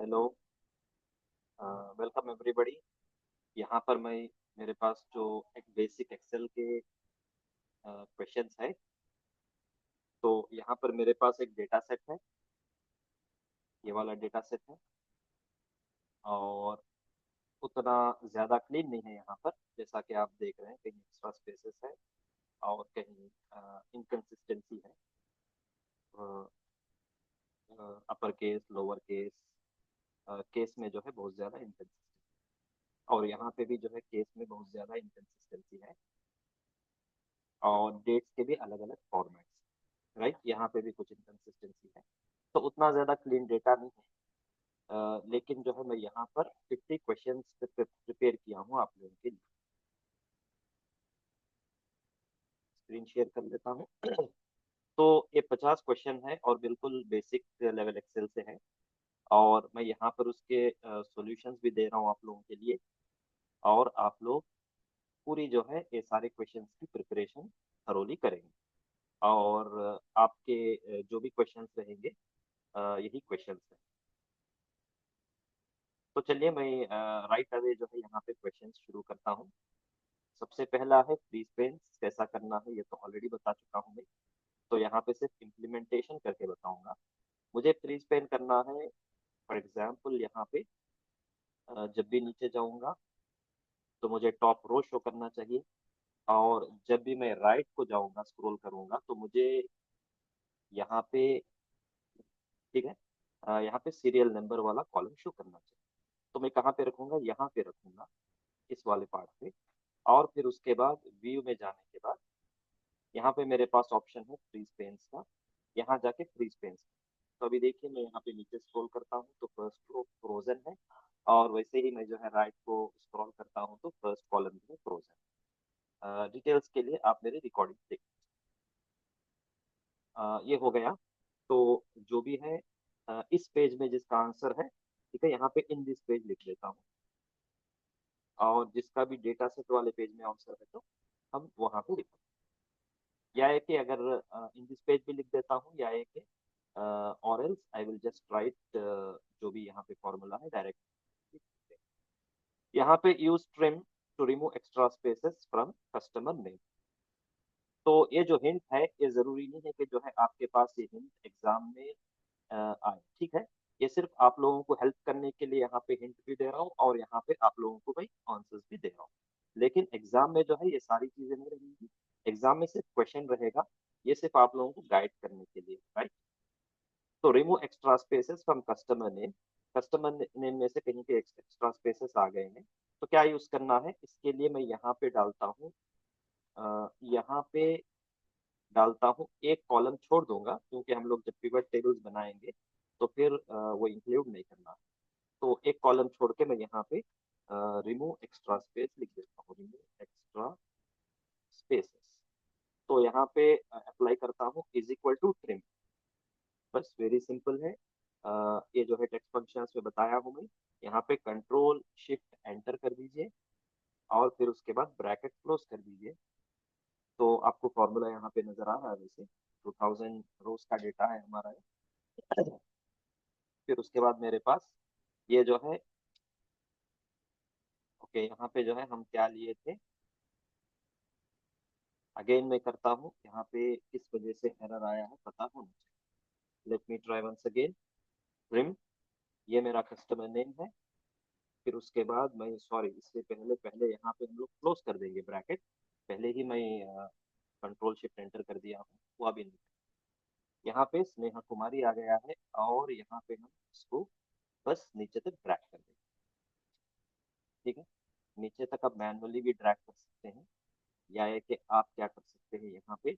Hello. Welcome everybody. यहाँ पर मैं मेरे पास जो एक बेसिक एक्सेल के क्वेश्चंस है, तो यहाँ पर मेरे पास एक डेटा सेट है। ये वाला डेटा सेट है और उतना ज़्यादा क्लीन नहीं है यहाँ पर। जैसा कि आप देख रहे हैं, कहीं एक्स्ट्रा स्पेसेस है और कहीं इनकन्सिस्टेंसी है। Upper case, lower case, case में जो है बहुत ज़्यादा इनकन्सिस्टेंसी, और यहाँ पे भी जो है केस में बहुत ज़्यादा इनकन्सिस्टेंसी है। और डेट्स के भी अलग अलग फॉर्मेट्स, राइट। यहाँ पे भी कुछ इनकन्सिस्टेंसी है, तो उतना ज़्यादा क्लीन डेटा नहीं है। लेकिन जो है मैं यहाँ पर 50 क्वेश्चंस प्रिपेयर किया हूँ आप लोगों के लिए। स्क्रीन शेयर कर लेता हूँ। तो ये 50 क्वेश्चन है और बिल्कुल बेसिक लेवल एक्सेल से है, और मैं यहाँ पर उसके सॉल्यूशंस भी दे रहा हूँ आप लोगों के लिए। और आप लोग पूरी जो है ये सारे क्वेश्चंस की प्रिपरेशन थरोली करेंगे, और आपके जो भी क्वेश्चंस रहेंगे यही क्वेश्चंस हैं। तो चलिए मैं राइट अवे जो है यहाँ पे क्वेश्चंस शुरू करता हूँ। सबसे पहला है फ्री स्पेस कैसा करना है, ये तो ऑलरेडी बता चुका हूँ मैं। तो यहाँ पे सिर्फ इम्प्लीमेंटेशन करके बताऊंगा। मुझे फ्री स्पेन करना है। फॉर एग्जाम्पल यहाँ पे जब भी नीचे जाऊंगा तो मुझे टॉप रो शो करना चाहिए, और जब भी मैं राइट को जाऊंगा, स्क्रॉल करूंगा, तो मुझे यहाँ पे, ठीक है, यहाँ पे सीरियल नंबर वाला कॉलम शो करना चाहिए। तो मैं कहाँ पे रखूंगा, यहाँ पे रखूंगा, इस वाले पार्ट पे। और फिर उसके बाद व्यू में जाने के बाद यहाँ पे मेरे पास ऑप्शन है फ्री स्पेस का। यहाँ जाके फ्री स्पेस, तो अभी देखिए मैं यहाँ पे नीचे स्क्रॉल करता हूँ तो फर्स्ट रो फ्रोजन है, और वैसे ही मैं जो है राइट को स्क्रॉल करता हूँ तो फर्स्ट कॉलम जो है फ्रोजन। डिटेल्स के लिए आप मेरी रिकॉर्डिंग देख। ये हो गया। तो जो भी है इस पेज में जिसका आंसर है, ठीक है, यहाँ पे इन दिस पेज लिख देता हूँ। और जिसका भी डेटा सेट वाले पेज में आंसर है तो हम वहां पे लिख, या है कि अगर इन दिस पेज भी लिख देता हूँ, या है कि और else I will just write जो भी यहाँ पे फॉर्मूला है डायरेक्ट। यहाँ पे use trim to remove extra spaces from customer name. तो ये जो हिंट है, ये जरूरी नहीं है कि जो है आपके पास ये हिंट एग्जाम में आए, ठीक है। ये सिर्फ आप लोगों को हेल्प करने के लिए यहाँ पे हिंट भी दे रहा हूँ, और यहाँ पे आप लोगों को भाई आंसर्स भी दे रहा हूँ। लेकिन एग्जाम में जो है ये सारी चीजें नहीं रहेंगी। एग्जाम में सिर्फ क्वेश्चन रहेगा, ये सिर्फ आप लोगों को गाइड करने के लिए, राइट। तो remove extra spaces from customer name. Customer name में से कहीं के एक्स्ट्रा स्पेसेस आ गए हैं, तो क्या यूज करना है, इसके लिए मैं यहाँ पे डालता हूँ, यहाँ पे डालता हूँ, एक कॉलम छोड़ दूंगा, क्योंकि हम लोग जब पिवट टेबल्स बनाएंगे तो फिर वो इंक्लूड नहीं करना। तो एक कॉलम छोड़ के मैं यहाँ पे रिमूव एक्स्ट्रा स्पेस लिख देता हूँ, रिमूव एक्स्ट्रा स्पेसेस। तो यहाँ पे अप्लाई करता हूँ इज इक्वल टू ट्रिम। बस वेरी सिंपल है। ये जो है टेक्स्ट फंक्शंस में बताया हूँ मैं। यहाँ पे कंट्रोल शिफ्ट एंटर कर दीजिए, और फिर उसके बाद ब्रैकेट क्लोज कर दीजिए। तो आपको फॉर्मूला यहाँ पे नजर आ रहा है, वैसे 2000 रोज का डेटा है हमारा ये। फिर उसके बाद मेरे पास ये जो है, ओके, यहाँ पे जो है हम क्या लिए थे, अगेन मैं करता हूँ, यहाँ पे किस वजह से एरर आया है पता होना चाहिए। Let me try once again. Trim, ये मेरा कस्टमर नेम है। फिर उसके बाद मैं, सॉरी, इससे पहले पहले यहाँ पे हम लोग क्लोज कर देंगे ब्रैकेट। पहले ही मैं कंट्रोल शिफ्ट एंटर कर दिया हूँ, वो अभी नहीं। यहाँ पे स्नेहा कुमारी आ गया है, और यहाँ पे हम इसको बस नीचे तक ड्रैग कर देंगे, ठीक है। नीचे तक आप मैनुअली भी ड्रैग कर सकते हैं, या है कि आप क्या कर सकते हैं, यहाँ पे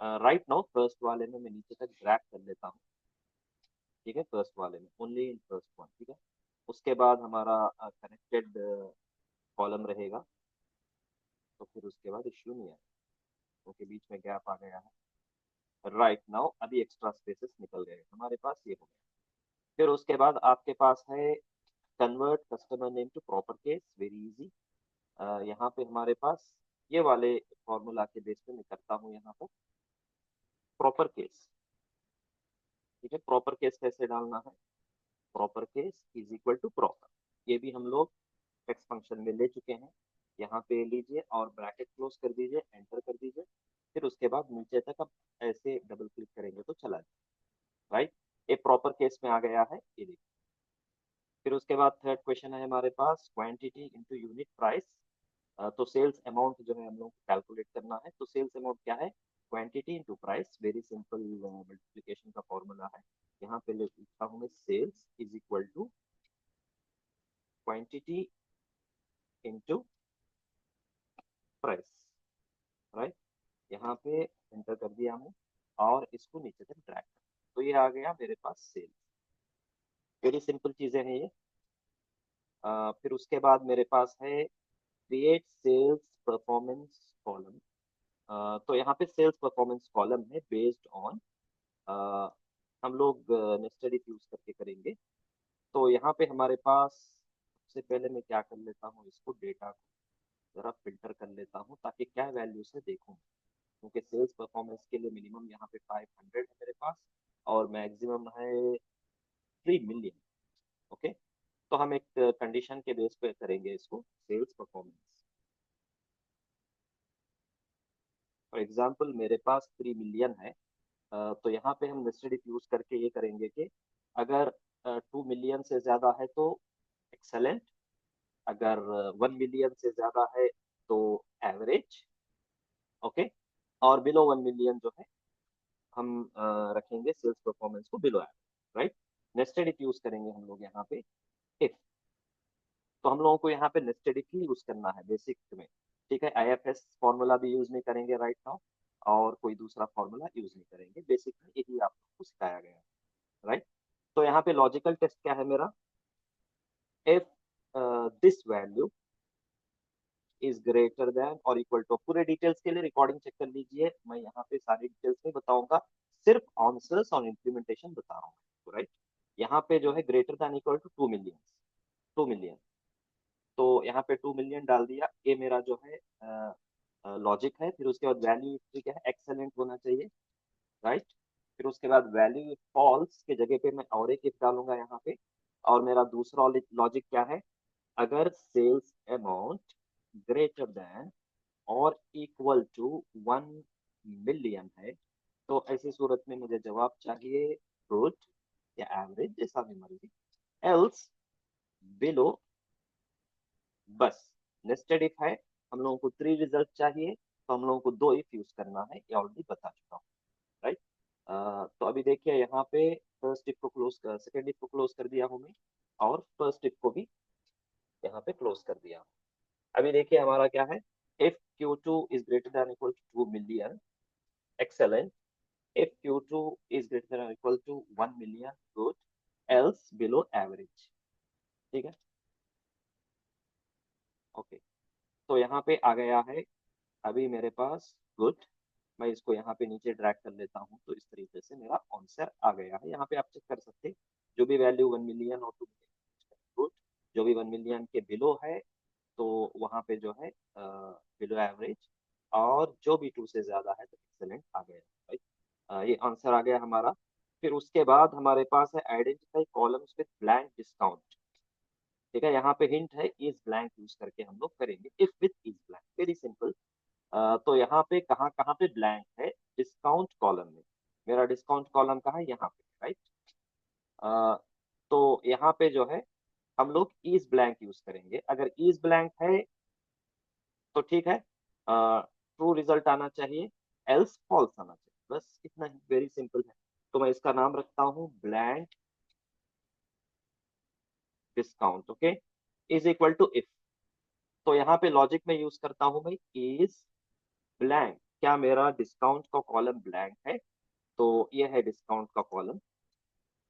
राइट नाउ फर्स्ट वाले में मैं नीचे तक ड्रैग कर लेता हूँ, ठीक है। फर्स्ट वाले में ओनली इन फर्स्ट वन, ठीक है। उसके बाद हमारा कनेक्टेड कॉलम रहेगा, तो फिर उसके बाद इश्यू नहीं आएगा, क्योंकि बीच में गैप आ गया है। राइट नाउ अभी एक्स्ट्रा स्पेसेस निकल गए हमारे पास, ये हो गया। फिर उसके बाद आपके पास है convert customer name to proper case, very easy. यहाँ पे हमारे पास ये वाले फॉर्मूला के बेस पे मैं करता हूँ यहाँ पर प्रॉपर केस, ठीक है। प्रॉपर केस कैसे डालना है, proper case is equal to proper, ये भी हम लोग टेक्स्ट फंक्शन में ले चुके हैं। यहाँ पे लीजिए और ब्रैकेट क्लोज कर दीजिए, एंटर कर दीजिए, फिर उसके बाद नीचे तक आप ऐसे डबल क्लिक करेंगे तो चला जाए, राइट। ये प्रॉपर केस में आ गया है, ये देखिए। फिर उसके बाद थर्ड क्वेश्चन है हमारे पास, क्वांटिटी इनटू यूनिट प्राइस। तो सेल्स अमाउंट जो है हम लोग को कैलकुलेट करना है। तो सेल्स अमाउंट क्या है, quantity into price, very simple multiplication का फॉर्मूला है। यहाँ पे लिखा हूँ मैं, sales is equal to quantity into price, right. यहाँ पे एंटर कर दिया हमने और इसको नीचे तक ड्रैग कर, तो ये आ गया मेरे पास सेल्स। वेरी सिंपल चीजें हैं ये। फिर उसके बाद मेरे पास है क्रिएट सेल्स परफॉर्मेंस कॉलम। तो यहाँ पे सेल्स परफॉर्मेंस कॉलम है बेस्ड ऑन, हम लोग नेस्टेड इफ यूज करके करेंगे। तो यहाँ पे हमारे पास सबसे पहले मैं क्या कर लेता हूँ, इसको डेटा को जरा फिल्टर कर लेता हूँ ताकि क्या वैल्यू से देखूँ, क्योंकि सेल्स परफॉर्मेंस के लिए मिनिमम यहाँ पे 500 है मेरे पास और मैक्सिमम है 3 मिलियन। ओके, तो हम एक कंडीशन के बेस पे करेंगे इसको, सेल्स परफॉर्मेंस। फॉर एग्जांपल मेरे पास 3 मिलियन है, तो यहाँ पे हम नेस्टेड इफ यूज करके ये करेंगे कि अगर 2 मिलियन से ज्यादा है तो एक्सेलेंट, अगर 1 मिलियन से ज्यादा है तो एवरेज, ओके, और बिलो 1 मिलियन जो है हम रखेंगे सेल्स परफॉर्मेंस को below average, right. Nested if use करेंगे हम लोग यहाँ पे इफ, तो हम लोगों को यहाँ पे नेस्टेड इफ ही यूज करना है बेसिक में, ठीक है। आईएफएस फॉर्मूला भी यूज नहीं करेंगे राइट नाउ, और कोई दूसरा फॉर्मूला यूज नहीं करेंगे, बेसिक में यही आपको सिखाया गया है, राइट। तो यहाँ पे लॉजिकल टेस्ट क्या है मेरा, if this value is greater than और इक्वल टू, पूरे डिटेल्स के लिए रिकॉर्डिंग चेक कर लीजिए, मैं यहाँ पे सारी डिटेल्स नहीं बताऊंगा, सिर्फ आंसर्स और इम्प्लीमेंटेशन बता रहा हूँ, राइट। यहाँ पे जो है greater than equal to 2 million, 2 million, तो यहाँ पे 2 मिलियन डाल दिया, ये मेरा जो है लॉजिक है। फिर उसके बाद वैल्यू क्या है, एक्सेलेंट होना चाहिए, राइट। फिर उसके बाद वैल्यू फॉल्स के जगह पे मैं और एक इफ डालूंगा यहाँ पे, और मेरा दूसरा लॉजिक क्या है, अगर सेल्स अमाउंट ग्रेटर देन और इक्वल टू 1 मिलियन है, तो ऐसी सूरत में मुझे जवाब चाहिए गुड या एवरेज, जैसा भी मर्जी, एल्स बिलो। बस नेस्टेड इफ है, हम लोगों को 3 रिजल्ट चाहिए, तो हम लोगों को 2 इफ यूज करना है, ये ऑलरेडी बता चुका हूँ, राइट। तो अभी देखिए यहाँ पे फर्स्ट इफ को क्लोज कर, सेकेंड इफ को क्लोज कर दिया हूँ मैं, और फर्स्ट इफ को भी यहाँ पे क्लोज कर दिया। अभी देखिए हमारा क्या है, if Q2 is greater than equal to 2 million, excellent. If Q2 is greater than equal to 1 million, good. Else below average, ठीक है, ओके। तो यहाँ पे आ गया है अभी मेरे पास गुड, मैं इसको यहाँ पे नीचे ड्रैग कर लेता हूँ, तो इस तरीके से मेरा आंसर आ गया है। यहाँ पे आप चेक कर सकते हैं, जो भी वैल्यू 1 मिलियन और 2 मिलियन, गुड। जो भी 1 मिलियन के बिलो है तो वहां पे जो है बिलो एवरेज, और जो भी 2 से ज्यादा है तो एक्सेलेंट आ गया, राइट। ये आंसर आ गया हमारा। फिर उसके बाद हमारे पास है identify columns with blank discount, ठीक है। यहाँ पे हिंट है इज ब्लैंक यूज करके हम लोग करेंगे, if with is blank, very simple. तो यहाँ पे कहाँ कहाँ पे ब्लैंक है, डिस्काउंट कॉलम में, मेरा डिस्काउंट कॉलम कहाँ है, यहाँ पे, राइट। तो यहाँ पे जो है हम लोग इज ब्लैंक यूज करेंगे, अगर इज ब्लैंक है तो ठीक है, ट्रू रिजल्ट आना चाहिए, एल्स फॉल्स आना चाहिए, बस इतना ही, वेरी सिंपल है। तो मैं इसका नाम रखता हूँ blank discount, okay, is equal to if. तो यहाँ पे लॉजिक में यूज करता हूँ मैं, इज ब्लैंक, क्या मेरा डिस्काउंट का कॉलम ब्लैंक है, तो ये है डिस्काउंट का कॉलम।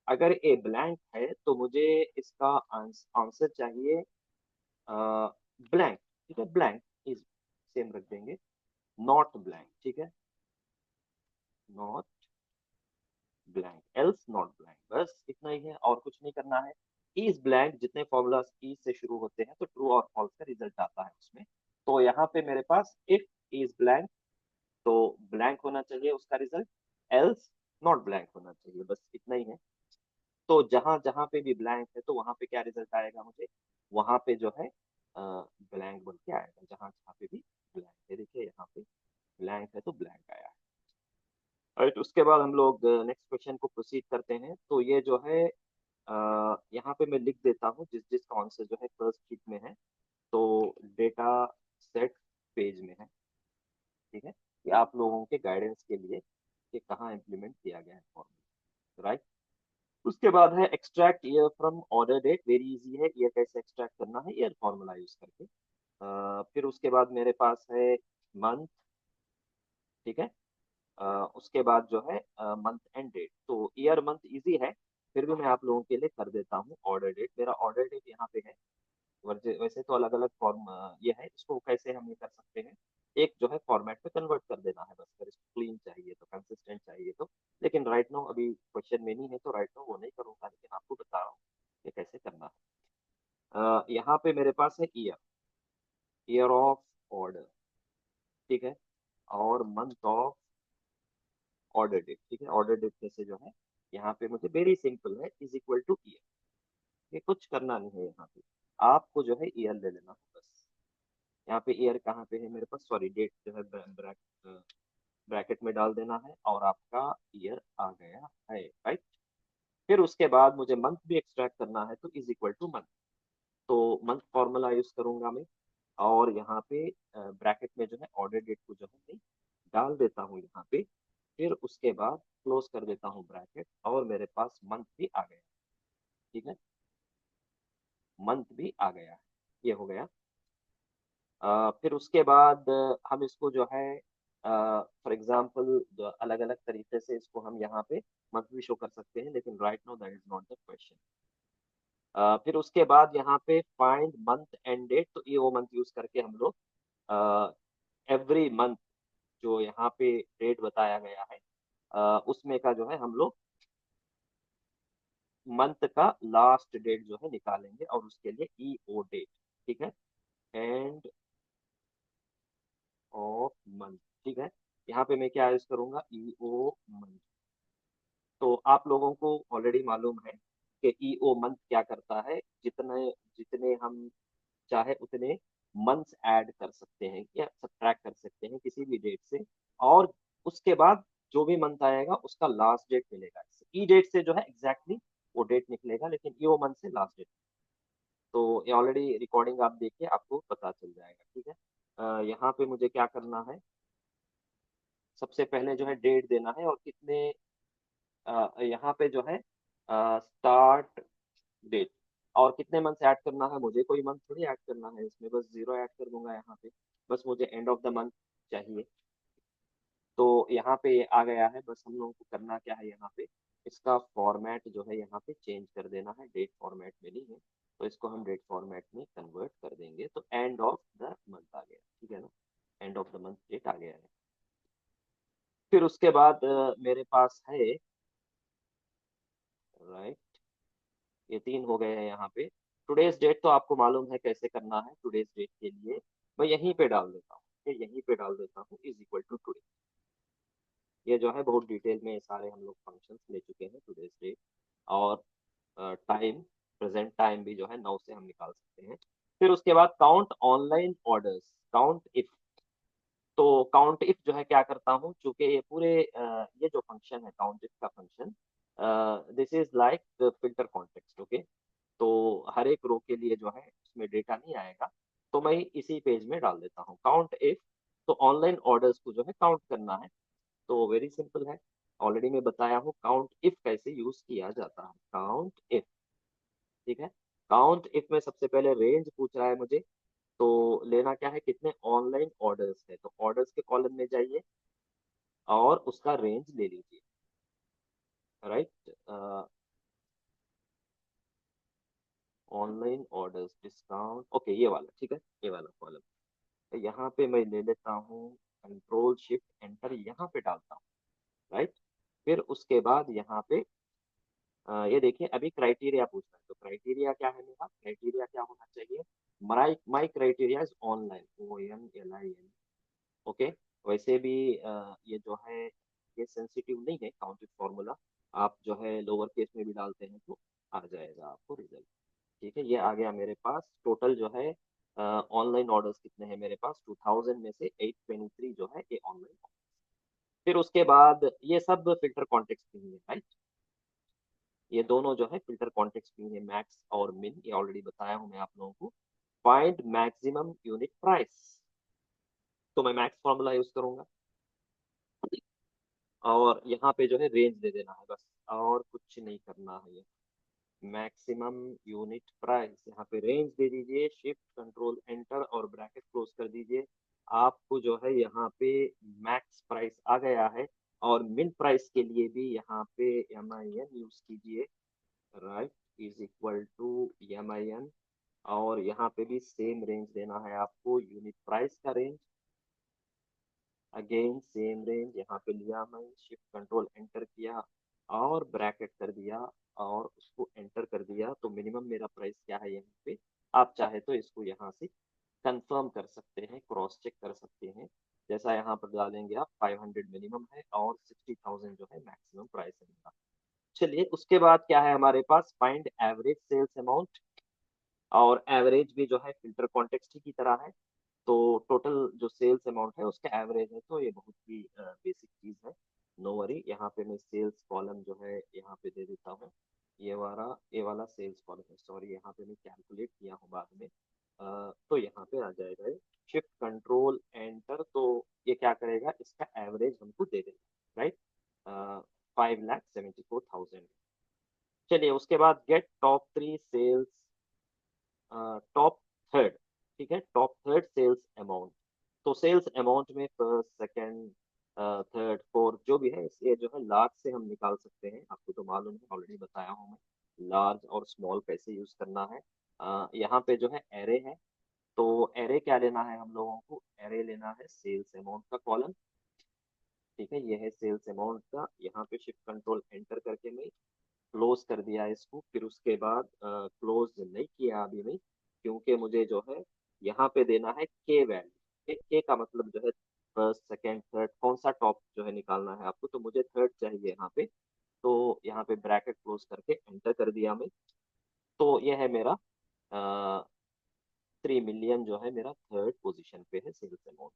अगर ये ब्लैंक है तो मुझे इसका आंसर चाहिए ब्लैंक, ठीक है, ब्लैंक इज सेम रख देंगे, नॉट ब्लैंक, ठीक है, not blank, else not blank, बस इतना ही है, और कुछ नहीं करना है। इज ब्लैंक, जितने फॉर्मूलाज ई से शुरू होते हैं तो ट्रू और फॉल्स का रिजल्ट आता है उसमें। तो यहाँ पे मेरे पास इफ इज ब्लैंक, तो ब्लैंक होना चाहिए उसका रिजल्ट, एल्स नॉट ब्लैंक होना चाहिए, बस इतना ही है। तो जहां जहां पे भी ब्लैंक है तो वहां पे क्या रिजल्ट आएगा मुझे, वहां पे जो है ब्लैंक बोल के आएगा। जहां जहां पे भी ब्लैंक है, देखिए यहाँ पे ब्लैंक है तो ब्लैंक आया है। राइट, उसके बाद हम लोग नेक्स्ट क्वेश्चन को प्रोसीड करते हैं। तो ये जो है यहाँ पे मैं लिख देता हूँ जिस जिस कौन से जो है फर्स्ट शीट में है। तो डेटा सेट पेज में है, ठीक है, कि आप लोगों के गाइडेंस के लिए कि कहाँ इम्प्लीमेंट किया गया है फॉर्मूला। राइट, उसके बाद है extract year from order date. Very easy है, ईयर कैसे एक्सट्रैक्ट करना है, ईयर फॉर्मूला यूज करके। फिर उसके बाद मेरे पास है मंथ, ठीक है। उसके बाद जो है मंथ एंड डेट। तो ईयर मंथ इजी है, फिर भी मैं आप लोगों के लिए कर देता हूँ ऑर्डर डेट। मेरा ऑर्डर डेट यहाँ पे है। वैसे तो अलग अलग फॉर्म ये है, इसको कैसे हम ये कर सकते हैं, एक जो है फॉर्मेट में कन्वर्ट कर देना है बस। अगर इसको क्लीन चाहिए तो, कंसिस्टेंट चाहिए तो। लेकिन राइट नाउ अभी क्वेश्चन में नहीं है तो राइट नाउ वो नहीं करूंगा, लेकिन आपको बता रहा हूँ कि कैसे करना है। यहाँ पे मेरे पास है ईयर, ईयर ऑफ ऑर्डर, ठीक है, और मंथ ऑफ ऑर्डर डेट, ठीक है। ऑर्डर डेट कैसे जो है यहाँ पे मुझे वेरी सिंपल है, इज इक्वल टू ईयर। ये कुछ करना नहीं है यहाँ पे, आपको जो है ईयर ले लेना है बस। यहाँ पे ईयर कहाँ पे है मेरे पास, सॉरी डेट जो है ब्रैकेट में डाल देना है और आपका ईयर आ गया है। राइट, फिर उसके बाद मुझे मंथ भी एक्सट्रैक्ट करना है तो इज इक्वल टू मंथ। तो मंथ फॉर्मूला यूज करूंगा मैं, और यहाँ पे ब्रैकेट में जो है ऑर्डर डेट को जो है मैं डाल देता हूँ यहाँ पे। फिर उसके बाद क्लोज कर देता हूँ ब्रैकेट, और मेरे पास मंथ भी आ गया, ठीक है, मंथ भी आ गया है। ये हो गया। फिर उसके बाद हम इसको जो है फॉर एग्जांपल अलग अलग तरीके से इसको हम यहाँ पे मंथ भी शो कर सकते हैं, लेकिन right now that is not the question. फिर उसके बाद यहाँ पे फाइंड मंथ एंड डेट, तो ये वो मंथ यूज करके हम लोग एवरी मंथ जो यहाँ पे डेट बताया गया है उसमें का जो है हम लोग मंथ का लास्ट डेट जो है निकालेंगे, और उसके लिए ई ओ डेट, ठीक है, एंड ऑफ मंथ, ठीक है। यहाँ पे मैं क्या यूज करूंगा, ई ओ मंथ। तो आप लोगों को ऑलरेडी मालूम है कि ई ओ मंथ क्या करता है, जितने जितने हम चाहे उतने मंथ्स ऐड कर सकते हैं या सब्ट्रैक्ट कर सकते हैं किसी भी डेट से, और उसके बाद जो भी मंथ आएगा उसका लास्ट डेट मिलेगा। ई डेट से जो है एग्जैक्टली वो डेट निकलेगा, लेकिन ई ओ मंथ से लास्ट डेट। तो ये ऑलरेडी रिकॉर्डिंग आप देखिए, आपको पता चल जाएगा, ठीक है। यहाँ पे मुझे क्या करना है, सबसे पहले जो है डेट देना है, और कितने यहाँ पे जो है स्टार्ट डेट, और कितने मंथ ऐड करना है, मुझे कोई मंथ थोड़ी ऐड करना है इसमें, बस जीरो ऐड कर दूंगा यहाँ पे। बस मुझे एंड ऑफ द मंथ चाहिए। तो यहाँ पे ये आ गया है, बस हम लोगों को करना क्या है, यहाँ पे इसका फॉर्मेट जो है यहाँ पे चेंज कर देना है। डेट फॉर्मेट में नहीं है तो इसको हम डेट फॉर्मेट में कन्वर्ट कर देंगे। तो एंड ऑफ द मंथ आ गया, ठीक है ना, end of the month date आ गया है। फिर उसके बाद मेरे पास है, राइट, ये तीन हो गए हैं यहाँ पे। टुडेज डेट तो आपको मालूम है कैसे करना है। टुडेज डेट के लिए मैं यहीं पे डाल देता हूँ, ये यहीं पे डाल देता हूँ इज इक्वल टू टुडे। ये जो है बहुत डिटेल में ये सारे हम लोग फंक्शंस ले चुके हैं, टुडेज डेट और टाइम, प्रेजेंट टाइम भी जो है 9 से हम निकाल सकते हैं। फिर उसके बाद count online orders, count if. तो काउंट इफ जो है क्या करता हूँ, चूंकि ये पूरे ये जो फंक्शन है काउंट इफ का function, this is like filter context, okay. तो हर एक रो के लिए जो है उसमें डेटा नहीं आएगा, तो मैं इसी पेज में डाल देता हूँ काउंट इफ। तो ऑनलाइन ऑर्डर्स को जो है काउंट करना है, तो वेरी सिंपल है, ऑलरेडी मैं बताया हूँ काउंट इफ कैसे यूज किया जाता है। काउंट इफ, ठीक है। काउंट इफ में सबसे पहले रेंज पूछ रहा है मुझे, तो लेना क्या है, कितने ऑनलाइन ऑर्डर्स है, तो ऑर्डर्स के कॉलम में जाइए और उसका रेंज ले लीजिए। Right, online orders discount, okay, ये वाला, ठीक है, ये वाला कॉलम। तो यहाँ पे मैं ले लेता हूँ कंट्रोल शिफ्ट एंटर, यहाँ पे डालता हूँ। राइट, फिर उसके बाद यहाँ पे ये देखिए अभी क्राइटेरिया पूछ रहा है, तो क्राइटेरिया क्या है, मेरा क्राइटेरिया क्या होना चाहिए, my my criteria is online, ONLIN, okay. वैसे भी ये जो है ये सेंसिटिव नहीं है काउंटेड फॉर्मूला, आप जो है लोअर केस में भी डालते हैं तो आ जाएगा आपको रिजल्ट। ठीक है, ये आ गया मेरे पास। टोटल जो है ऑनलाइन ऑर्डर्स कितने हैं मेरे पास, 2000 में से 823 जो है ये ऑनलाइन। फिर उसके बाद ये सब फिल्टर कॉन्टेक्स्ट भी है, राइट। ये दोनों जो है फिल्टर कॉन्टेक्स्ट भी है, मैक्स और मिन, ये ऑलरेडी बताया हूं मैं आप लोगों को। फाइंड मैक्सिमम यूनिट प्राइस, तो मैं मैक्स फॉर्मूला यूज करूंगा और यहाँ पे जो है रेंज दे देना है बस, और कुछ नहीं करना है। ये मैक्सिमम यूनिट प्राइस, यहाँ पे रेंज दे दीजिए, शिफ्ट कंट्रोल एंटर और ब्रैकेट क्लोज कर दीजिए। आपको जो है यहाँ पे मैक्स प्राइस आ गया है, और मिन प्राइस के लिए भी यहाँ पे MIN यूज कीजिए, right, is equal to MIN। और यहाँ पे भी सेम रेंज देना है आपको, यूनिट प्राइस का रेंज, अगेन सेम रेंज यहाँ पे लिया, मैं शिफ्ट कंट्रोल एंटर किया और ब्रैकेट कर दिया और उसको एंटर कर दिया, तो मिनिमम मेरा प्राइस क्या है यहाँ पे। आप चाहे तो इसको यहाँ से कंफर्म कर सकते हैं, क्रॉस चेक कर सकते हैं। जैसा यहाँ पर डालेंगे आप 500 मिनिमम है और 60,000 जो है मैक्सिमम प्राइस है मेरा। चलिए उसके बाद क्या है हमारे पास, फाइंड एवरेज सेल्स अमाउंट। और एवरेज भी जो है फिल्टर कॉन्टेक्स्ट ही की तरह है, तो टोटल जो सेल्स अमाउंट है उसका एवरेज है, तो ये बहुत ही बेसिक चीज है। नो वरी, यहाँ पे मैं सेल्स कॉलम जो है यहाँ पे दे देता हूँ, ये वाला सेल्स कॉलम है, सॉरी यहाँ पे मैं कैलकुलेट किया हूँ बाद में। तो यहाँ पे आ जाएगा ये, शिफ्ट कंट्रोल एंटर, तो ये क्या करेगा, इसका एवरेज हमको दे देगा, राइट, 5,74,000। चलिए उसके बाद get top 3 sales, top third, ठीक है, टॉप थर्ड सेल्स अमाउंट। तो सेल्स अमाउंट में फर्स्ट, सेकंड, थर्ड, फोर्थ जो भी है, ये जो है लार्ज से हम निकाल सकते हैं, आपको तो मालूम है, ऑलरेडी बताया हूँ मैं लार्ज और स्मॉल कैसे यूज करना है। यहाँ पे जो है एरे है, तो एरे क्या लेना है हम लोगों को, एरे लेना है सेल्स अमाउंट का कॉलम। ठीक है, ये है सेल्स अमाउंट का, यहाँ पे शिफ्ट कंट्रोल एंटर करके मैं क्लोज कर दिया इसको। फिर उसके बाद क्लोज नहीं किया अभी नहीं, क्योंकि मुझे जो है यहाँ पे देना है के वैल्यू। के का मतलब जो है फर्स्ट, सेकंड, थर्ड, कौन सा टॉप जो है निकालना है आपको, तो मुझे थर्ड चाहिए यहाँ पे। तो यहाँ पे ब्रैकेट क्लोज करके एंटर कर दिया मैं, तो ये है मेरा 3 मिलियन जो है मेरा थर्ड पोजीशन पे है सेल्स अमाउंट।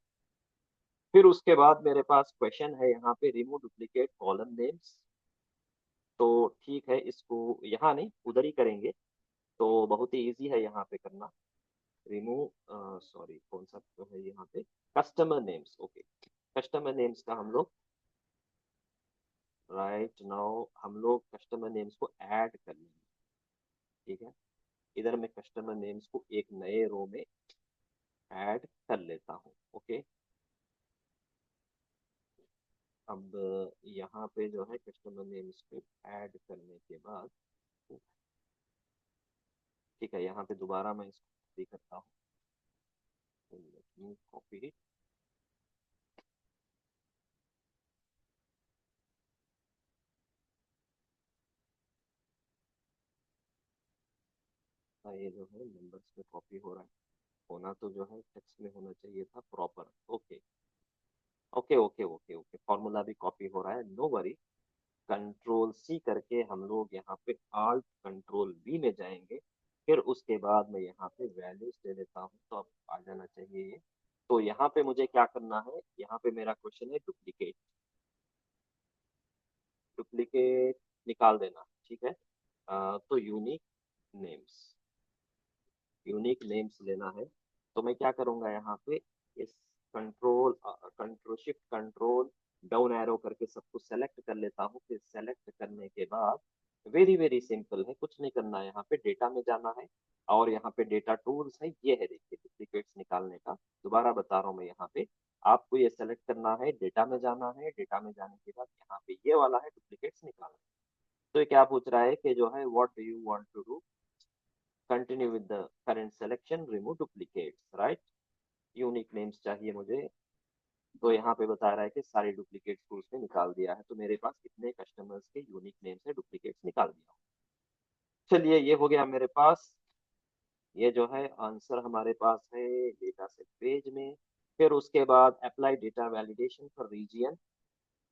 फिर उसके बाद मेरे पास क्वेश्चन है यहाँ पे, रिमूव डुप्लीकेट कॉलम नेम्स। तो ठीक है, इसको यहाँ नहीं उधर ही करेंगे, तो बहुत ही इजी है यहाँ पे करना। रिमूव, सॉरी कौन सा तो है यहाँ पे, customer names, okay. Customer names का हम लोग राइट नाउ हम लोग कस्टमर नेम्स को ऐड कर लेंगे। ठीक है, इधर मैं कस्टमर नेम्स को एक नए रो में ऐड कर लेता हूँ, ओके। अब यहाँ पे जो है कस्टमर नेम्स को ऐड करने के बाद, ठीक है, यहाँ पे दोबारा मैं इसको कॉपी करता हूँ, कॉपी, ये जो है नंबर्स में कॉपी हो रहा है, होना तो जो है टेक्स्ट में होना चाहिए था proper, okay okay okay okay okay, formula भी कॉपी हो रहा है, नो वरी। कंट्रोल C करके हम लोग यहाँ पे आल्ट कंट्रोल V में जाएंगे। फिर उसके बाद मैं यहाँ पे वैल्यूज दे देता हूँ, तो अब आ जाना चाहिए ये। तो यहाँ पे मुझे क्या करना है, यहाँ पे मेरा क्वेश्चन है डुप्लीकेट, डुप्लीकेट निकाल देना, ठीक है। तो यूनिक नेम्स, यूनिक नेम्स लेना है, तो मैं क्या करूंगा यहाँ पे, इस control shift control down arrow करके सबको सेलेक्ट कर लेता हूँ। फिर सेलेक्ट करने के बाद वेरी वेरी सिंपल है, कुछ नहीं करना है, यहाँ पे डेटा में जाना है और यहाँ पे डेटा टूल्स है, ये है देखिए डुप्लीकेट्स निकालने का। दोबारा बता रहा हूँ मैं, यहाँ पे आपको ये सेलेक्ट करना है, डेटा में जाना है, डेटा में जाने के बाद यहाँ पे ये वाला है डुप्लीकेट्स निकालना है। तो ये क्या पूछ रहा है कि जो है what do you want to do, continue with the current selection, remove duplicates, right. Unique names चाहिए मुझे, तो यहाँ पे बता रहा है कि सारे डुप्लीकेट्स को उसने निकाल दिया है, तो मेरे पास कितने कस्टमर्स के यूनिक नेम से डुप्लीकेट्स निकाल दिया। चलिए ये हो गया मेरे पास, ये जो है आंसर हमारे पास है डेटा सेट पेज में। फिर उसके बाद apply data validation for region,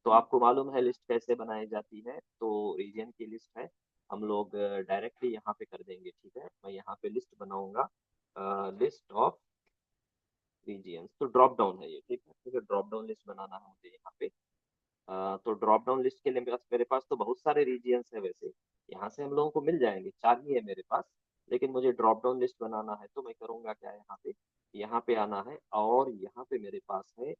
तो आपको मालूम है लिस्ट कैसे बनाई जाती है। तो रीजन की लिस्ट है, हम लोग डायरेक्टली यहाँ पे कर देंगे। ठीक है, मैं यहाँ पे लिस्ट बनाऊंगा, लिस्ट ऑफ रीजियंस। तो ड्रॉप डाउन है ये, ठीक है। ठीक है, ड्रॉप डाउन लिस्ट बनाना है मुझे यहाँ पे। तो ड्रॉप डाउन लिस्ट के लिए मेरे पास तो बहुत सारे रीजियंस है वैसे, यहाँ से हम लोगों को मिल जाएंगे, 4 ही है मेरे पास। लेकिन मुझे ड्रॉप डाउन लिस्ट बनाना है, तो मैं करूंगा क्या, यहाँ पे आना है, और यहाँ पे मेरे पास है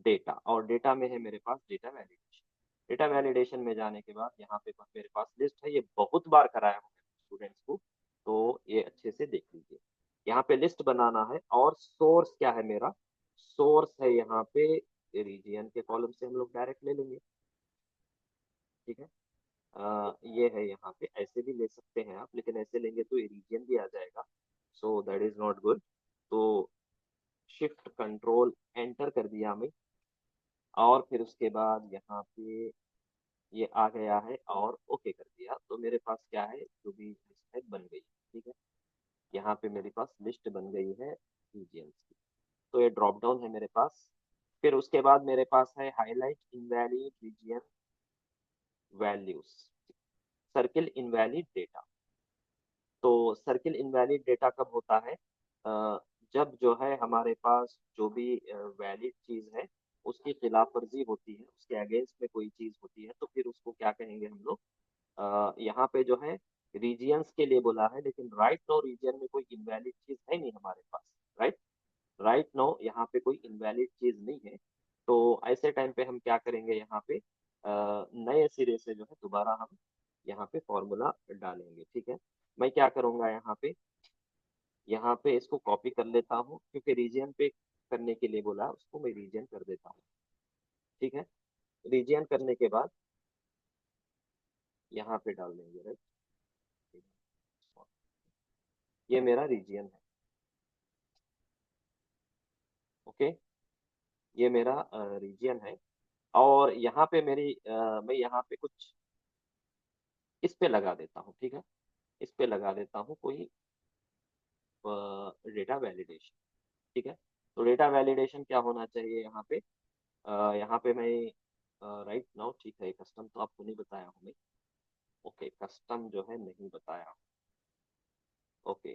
डेटा, और डेटा में है मेरे पास डेटा वैलिडेशन। डेटा वैलिडेशन में जाने के बाद यहाँ पे मेरे पास लिस्ट है, ये बहुत बार कराया हूँ स्टूडेंट्स को, तो ये अच्छे से देख लीजिए। यहाँ पे लिस्ट बनाना है, और सोर्स क्या है मेरा, सोर्स है यहाँ पे रीजियन के कॉलम से हम लोग डायरेक्ट ले लेंगे। ठीक है, ये है यहाँ पे, ऐसे भी ले सकते हैं आप, लेकिन ऐसे लेंगे तो ये रीजियन भी आ जाएगा, so that is not good. तो शिफ्ट कंट्रोल एंटर कर दिया हमें, और फिर उसके बाद यहाँ पे ये आ गया है, और ओके कर दिया, तो मेरे पास क्या है, जो भी लिस्ट है बन गई। ठीक है, यहाँ पे मेरे पास लिस्ट बन गई है रीजियंस की। तो ये ड्रॉप डाउन है मेरे पास। फिर उसके बाद मेरे पास है highlight invalid region values, circle invalid data. तो सर्किल इनवैलिड डेटा कब होता है, जब जो है हमारे पास जो भी वैलिड चीज है उसकी खिलाफ वर्जी होती है, उसके अगेंस्ट में कोई चीज होती है, तो फिर उसको क्या कहेंगे हम लोग, यहाँ पे जो है रीजियंस के लिए बोला है, लेकिन राइट नो रीजियन में कोई इनवैलिड चीज है नहीं हमारे पास। राइट, राइट नो यहाँ पे कोई इनवैलिड चीज नहीं है। तो ऐसे टाइम पे हम क्या करेंगे, यहाँ पे नए सिरे से जो है दोबारा हम यहाँ पे फॉर्मूला डालेंगे। ठीक है, मैं क्या करूंगा, यहाँ पे इसको कॉपी कर लेता हूँ, क्योंकि रीजियन पे करने के लिए बोला, उसको मैं रीजियन कर देता हूँ। ठीक है, रीजियन करने के बाद यहाँ पे डाल देंगे। राइट, ये मेरा रीजियन है। ओके, ये मेरा रीजियन है, और यहाँ पे मैं यहाँ पे कुछ इस पे लगा देता हूँ। ठीक है, इस पे लगा देता हूँ कोई डेटा वैलिडेशन। ठीक है, तो डेटा वैलिडेशन क्या होना चाहिए यहाँ पे, यहाँ पे मैं राइट नाउ, ठीक है, कस्टम तो आपको नहीं बताया हूँ मैं। ओके, कस्टम जो है नहीं बताया। ओके,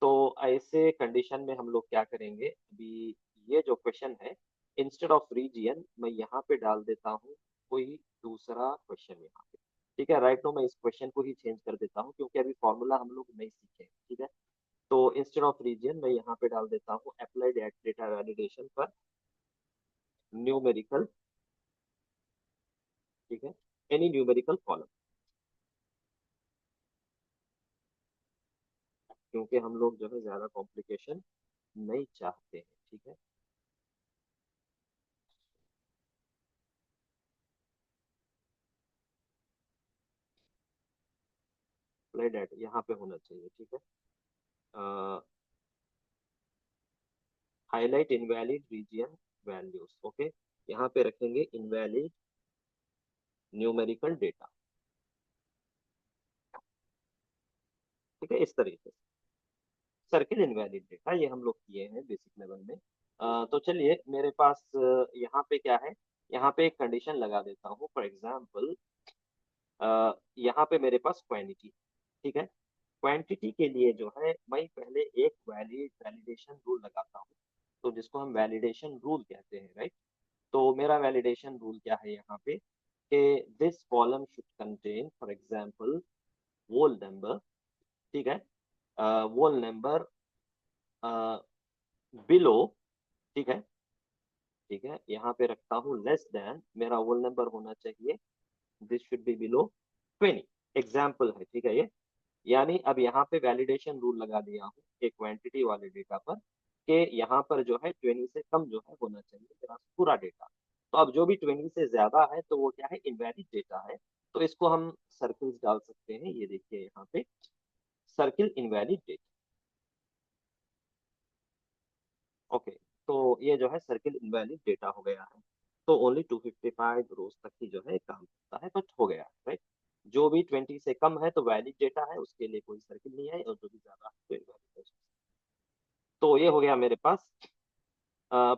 तो ऐसे कंडीशन में हम लोग क्या करेंगे अभी, ये जो क्वेश्चन है, इंस्टेड ऑफ रीजियन मैं यहाँ पे डाल देता हूँ कोई दूसरा क्वेश्चन यहाँ पे। ठीक है, राइट नो मैं इस क्वेश्चन को ही चेंज कर देता हूँ, क्योंकि अभी फॉर्मूला हम लोग नहीं सीखे। ठीक है, तो इंस्टेड ऑफ रीजियन मैं यहाँ पे डाल देता हूँ अप्लाइड डेटा वैलिडेशन पर न्यूमेरिकल। ठीक है, एनी न्यूमेरिकल कॉलम, क्योंकि हम लोग जो है ज्यादा कॉम्प्लिकेशन नहीं चाहते हैं। ठीक है, अप्लाइड डेटा यहाँ पे होना चाहिए। ठीक है, highlight invalid region values. Okay, यहाँ पे रखेंगे इनवैलिड न्यूमेरिकल डेटा। ठीक है, इस तरीके से सर्किल इनवैलिड डेटा ये हम लोग किए हैं बेसिक लेवल में। तो चलिए मेरे पास यहाँ पे क्या है, यहाँ पे एक कंडीशन लगा देता हूँ, फॉर एग्जाम्पल यहाँ पे मेरे पास क्वांटिटी। ठीक है, क्वांटिटी के लिए जो है मैं पहले एक वैलिडेशन रूल लगाता हूँ, तो जिसको हम वैलिडेशन रूल कहते हैं। राइट, तो मेरा वैलिडेशन रूल क्या है यहाँ पे, कि this column should contain for example whole number. ठीक है, वोल नंबर बिलो। ठीक है, ठीक है, यहाँ पे रखता हूँ लेस देन, मेरा वोल नंबर होना चाहिए, this should be below 20। Example है, ठीक है ये, यानी अब यहाँ पे वैलिडेशन रूल लगा दिया हूँ एक क्वांटिटी वाले डेटा पर, कि यहाँ पर जो है 20 से कम जो है होना चाहिए मेरा पूरा डेटा। तो अब जो भी 20 से ज्यादा है तो वो क्या है, इनवैलिड डेटा है। तो इसको हम सर्किल्स डाल सकते हैं, ये देखिए यहाँ पे सर्किल इनवैलिड डेटा। ओके, तो ये जो है सर्किल इनवैलिड डेटा हो गया है। तो ओनली 255 रोज तक ही जो है काम करता है, बट हो गया। राइट, जो भी 20 से कम है तो वैलिड डेटा है, उसके लिए कोई सर्किल नहीं है, और जो भी ज्यादा है तो इनवैलिड है। तो ये हो गया मेरे पास।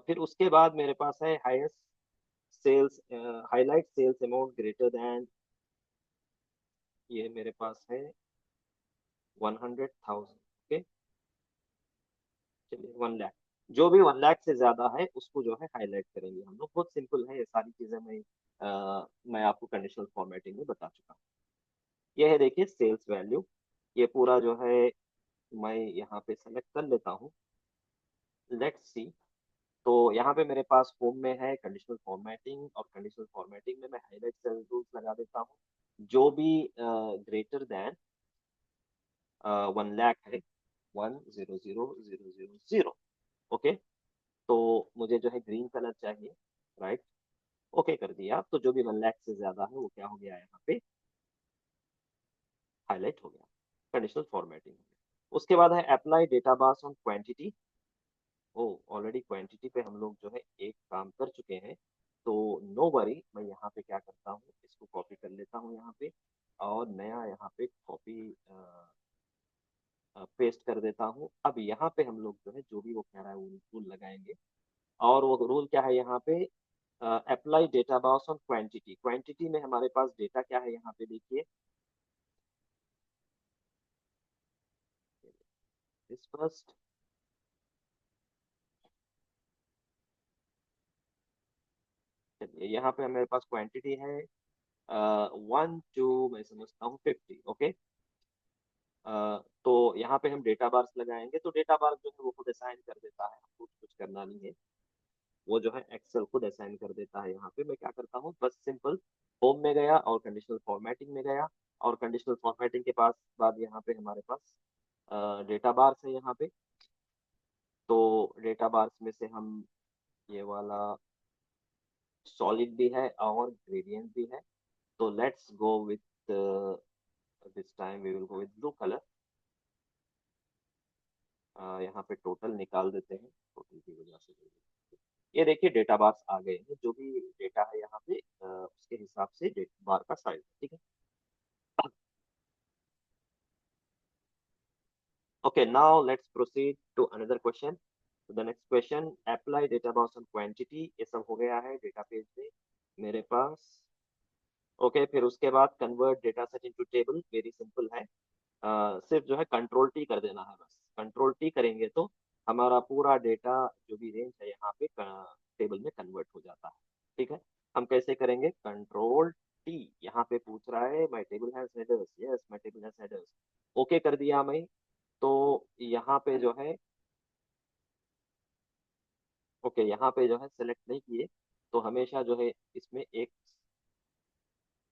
फिर उसके बाद मेरे पास है highest sales, highlight sales amount greater than, ये मेरे पास है 100,000। ओके, चलिए 1 लाख, जो भी 1 लाख से ज्यादा है उसको जो है हाईलाइट करेंगे हम लोग। बहुत सिंपल है ये सारी चीजें, मैं आपको कंडीशनल फॉर्मेटिंग में बता चुका हूँ। ये है देखिए सेल्स वैल्यू, ये पूरा जो है मैं यहाँ पे सेलेक्ट कर लेता हूँ। लेट्स सी, तो यहाँ पे मेरे पास होम में है कंडीशनल फॉर्मेटिंग, और कंडीशनल फॉर्मेटिंग में मैं हाईलाइट सेल रूल्स लगा देता हूँ। जो भी ग्रेटर देन 1 लाख है, 100,000। ओके, तो मुझे जो है ग्रीन कलर चाहिए, राइट। ओके कर दिया, तो जो भी 1 लाख से ज्यादा है वो क्या हो गया यहाँ पे, हाईलाइट हो गया, कंडीशनल फॉर्मेटिंग। उसके बाद है apply data bars on quantity. Oh, already quantity पे हम लोग जो है एक काम कर चुके हैं, तो नो वरी, मैं यहाँ पे क्या करता हूँ, इसको कॉपी कर लेता हूँ यहाँ पे, और नया यहाँ पे कॉपी पेस्ट कर देता हूँ। अब यहाँ पे हम लोग जो है जो भी वो कह रहा है वो रूल लगाएंगे, और वो रूल क्या है यहाँ पे, apply data bars on quantity. Quantity में हमारे पास डेटा क्या है यहाँ पे देखिए, दिस फर्स्ट, चलिए यहाँ पे मेरे पास क्वांटिटी है 1 2, मैं समझता हूँ 50। ओके, तो यहाँ पे हम डेटा बार्स लगाएंगे, तो डेटा बार जो है वो खुद असाइन कर देता है, हमको कुछ करना नहीं है, वो जो है एक्सेल खुद असाइन कर देता है। यहाँ पे मैं क्या करता हूँ, बस सिंपल होम में गया और कंडीशनल फॉर्मेटिंग में गया, और कंडीशनल फॉर्मेटिंग के पास बाद यहाँ पे हमारे पास डेटा बार्स है यहाँ पे। तो डेटा बार्स में से हम ये वाला सॉलिड भी है और ग्रेडियंट भी है, तो let's go with this time we will go with blue colour. यहाँ पे टोटल निकाल देते हैं, टोटल की वजह से ये देखिए डेटा बार्स आ गए हैं, जो भी डेटा है यहाँ पे उसके हिसाब से डेटा बार का साइज, ठीक है। Okay, now let's proceed to another question. So the next question, apply data bars on quantity, ये सब हो गया है डेटा पेज में मेरे पास। ओके, फिर उसके बाद convert data set into table, very simple है। सिर्फ जो है कंट्रोल टी कर देना है, बस कंट्रोल टी करेंगे तो हमारा पूरा डेटा जो भी रेंज है यहाँ पे टेबल में कन्वर्ट हो जाता है, ठीक है। हम कैसे करेंगे, कंट्रोल टी, यहाँ पे पूछ रहा है my table has headers, yes my table has headers, okay कर दिया मैं। तो यहाँ पे जो है, ओके यहाँ पे जो है सेलेक्ट नहीं किए, तो हमेशा जो है इसमें एक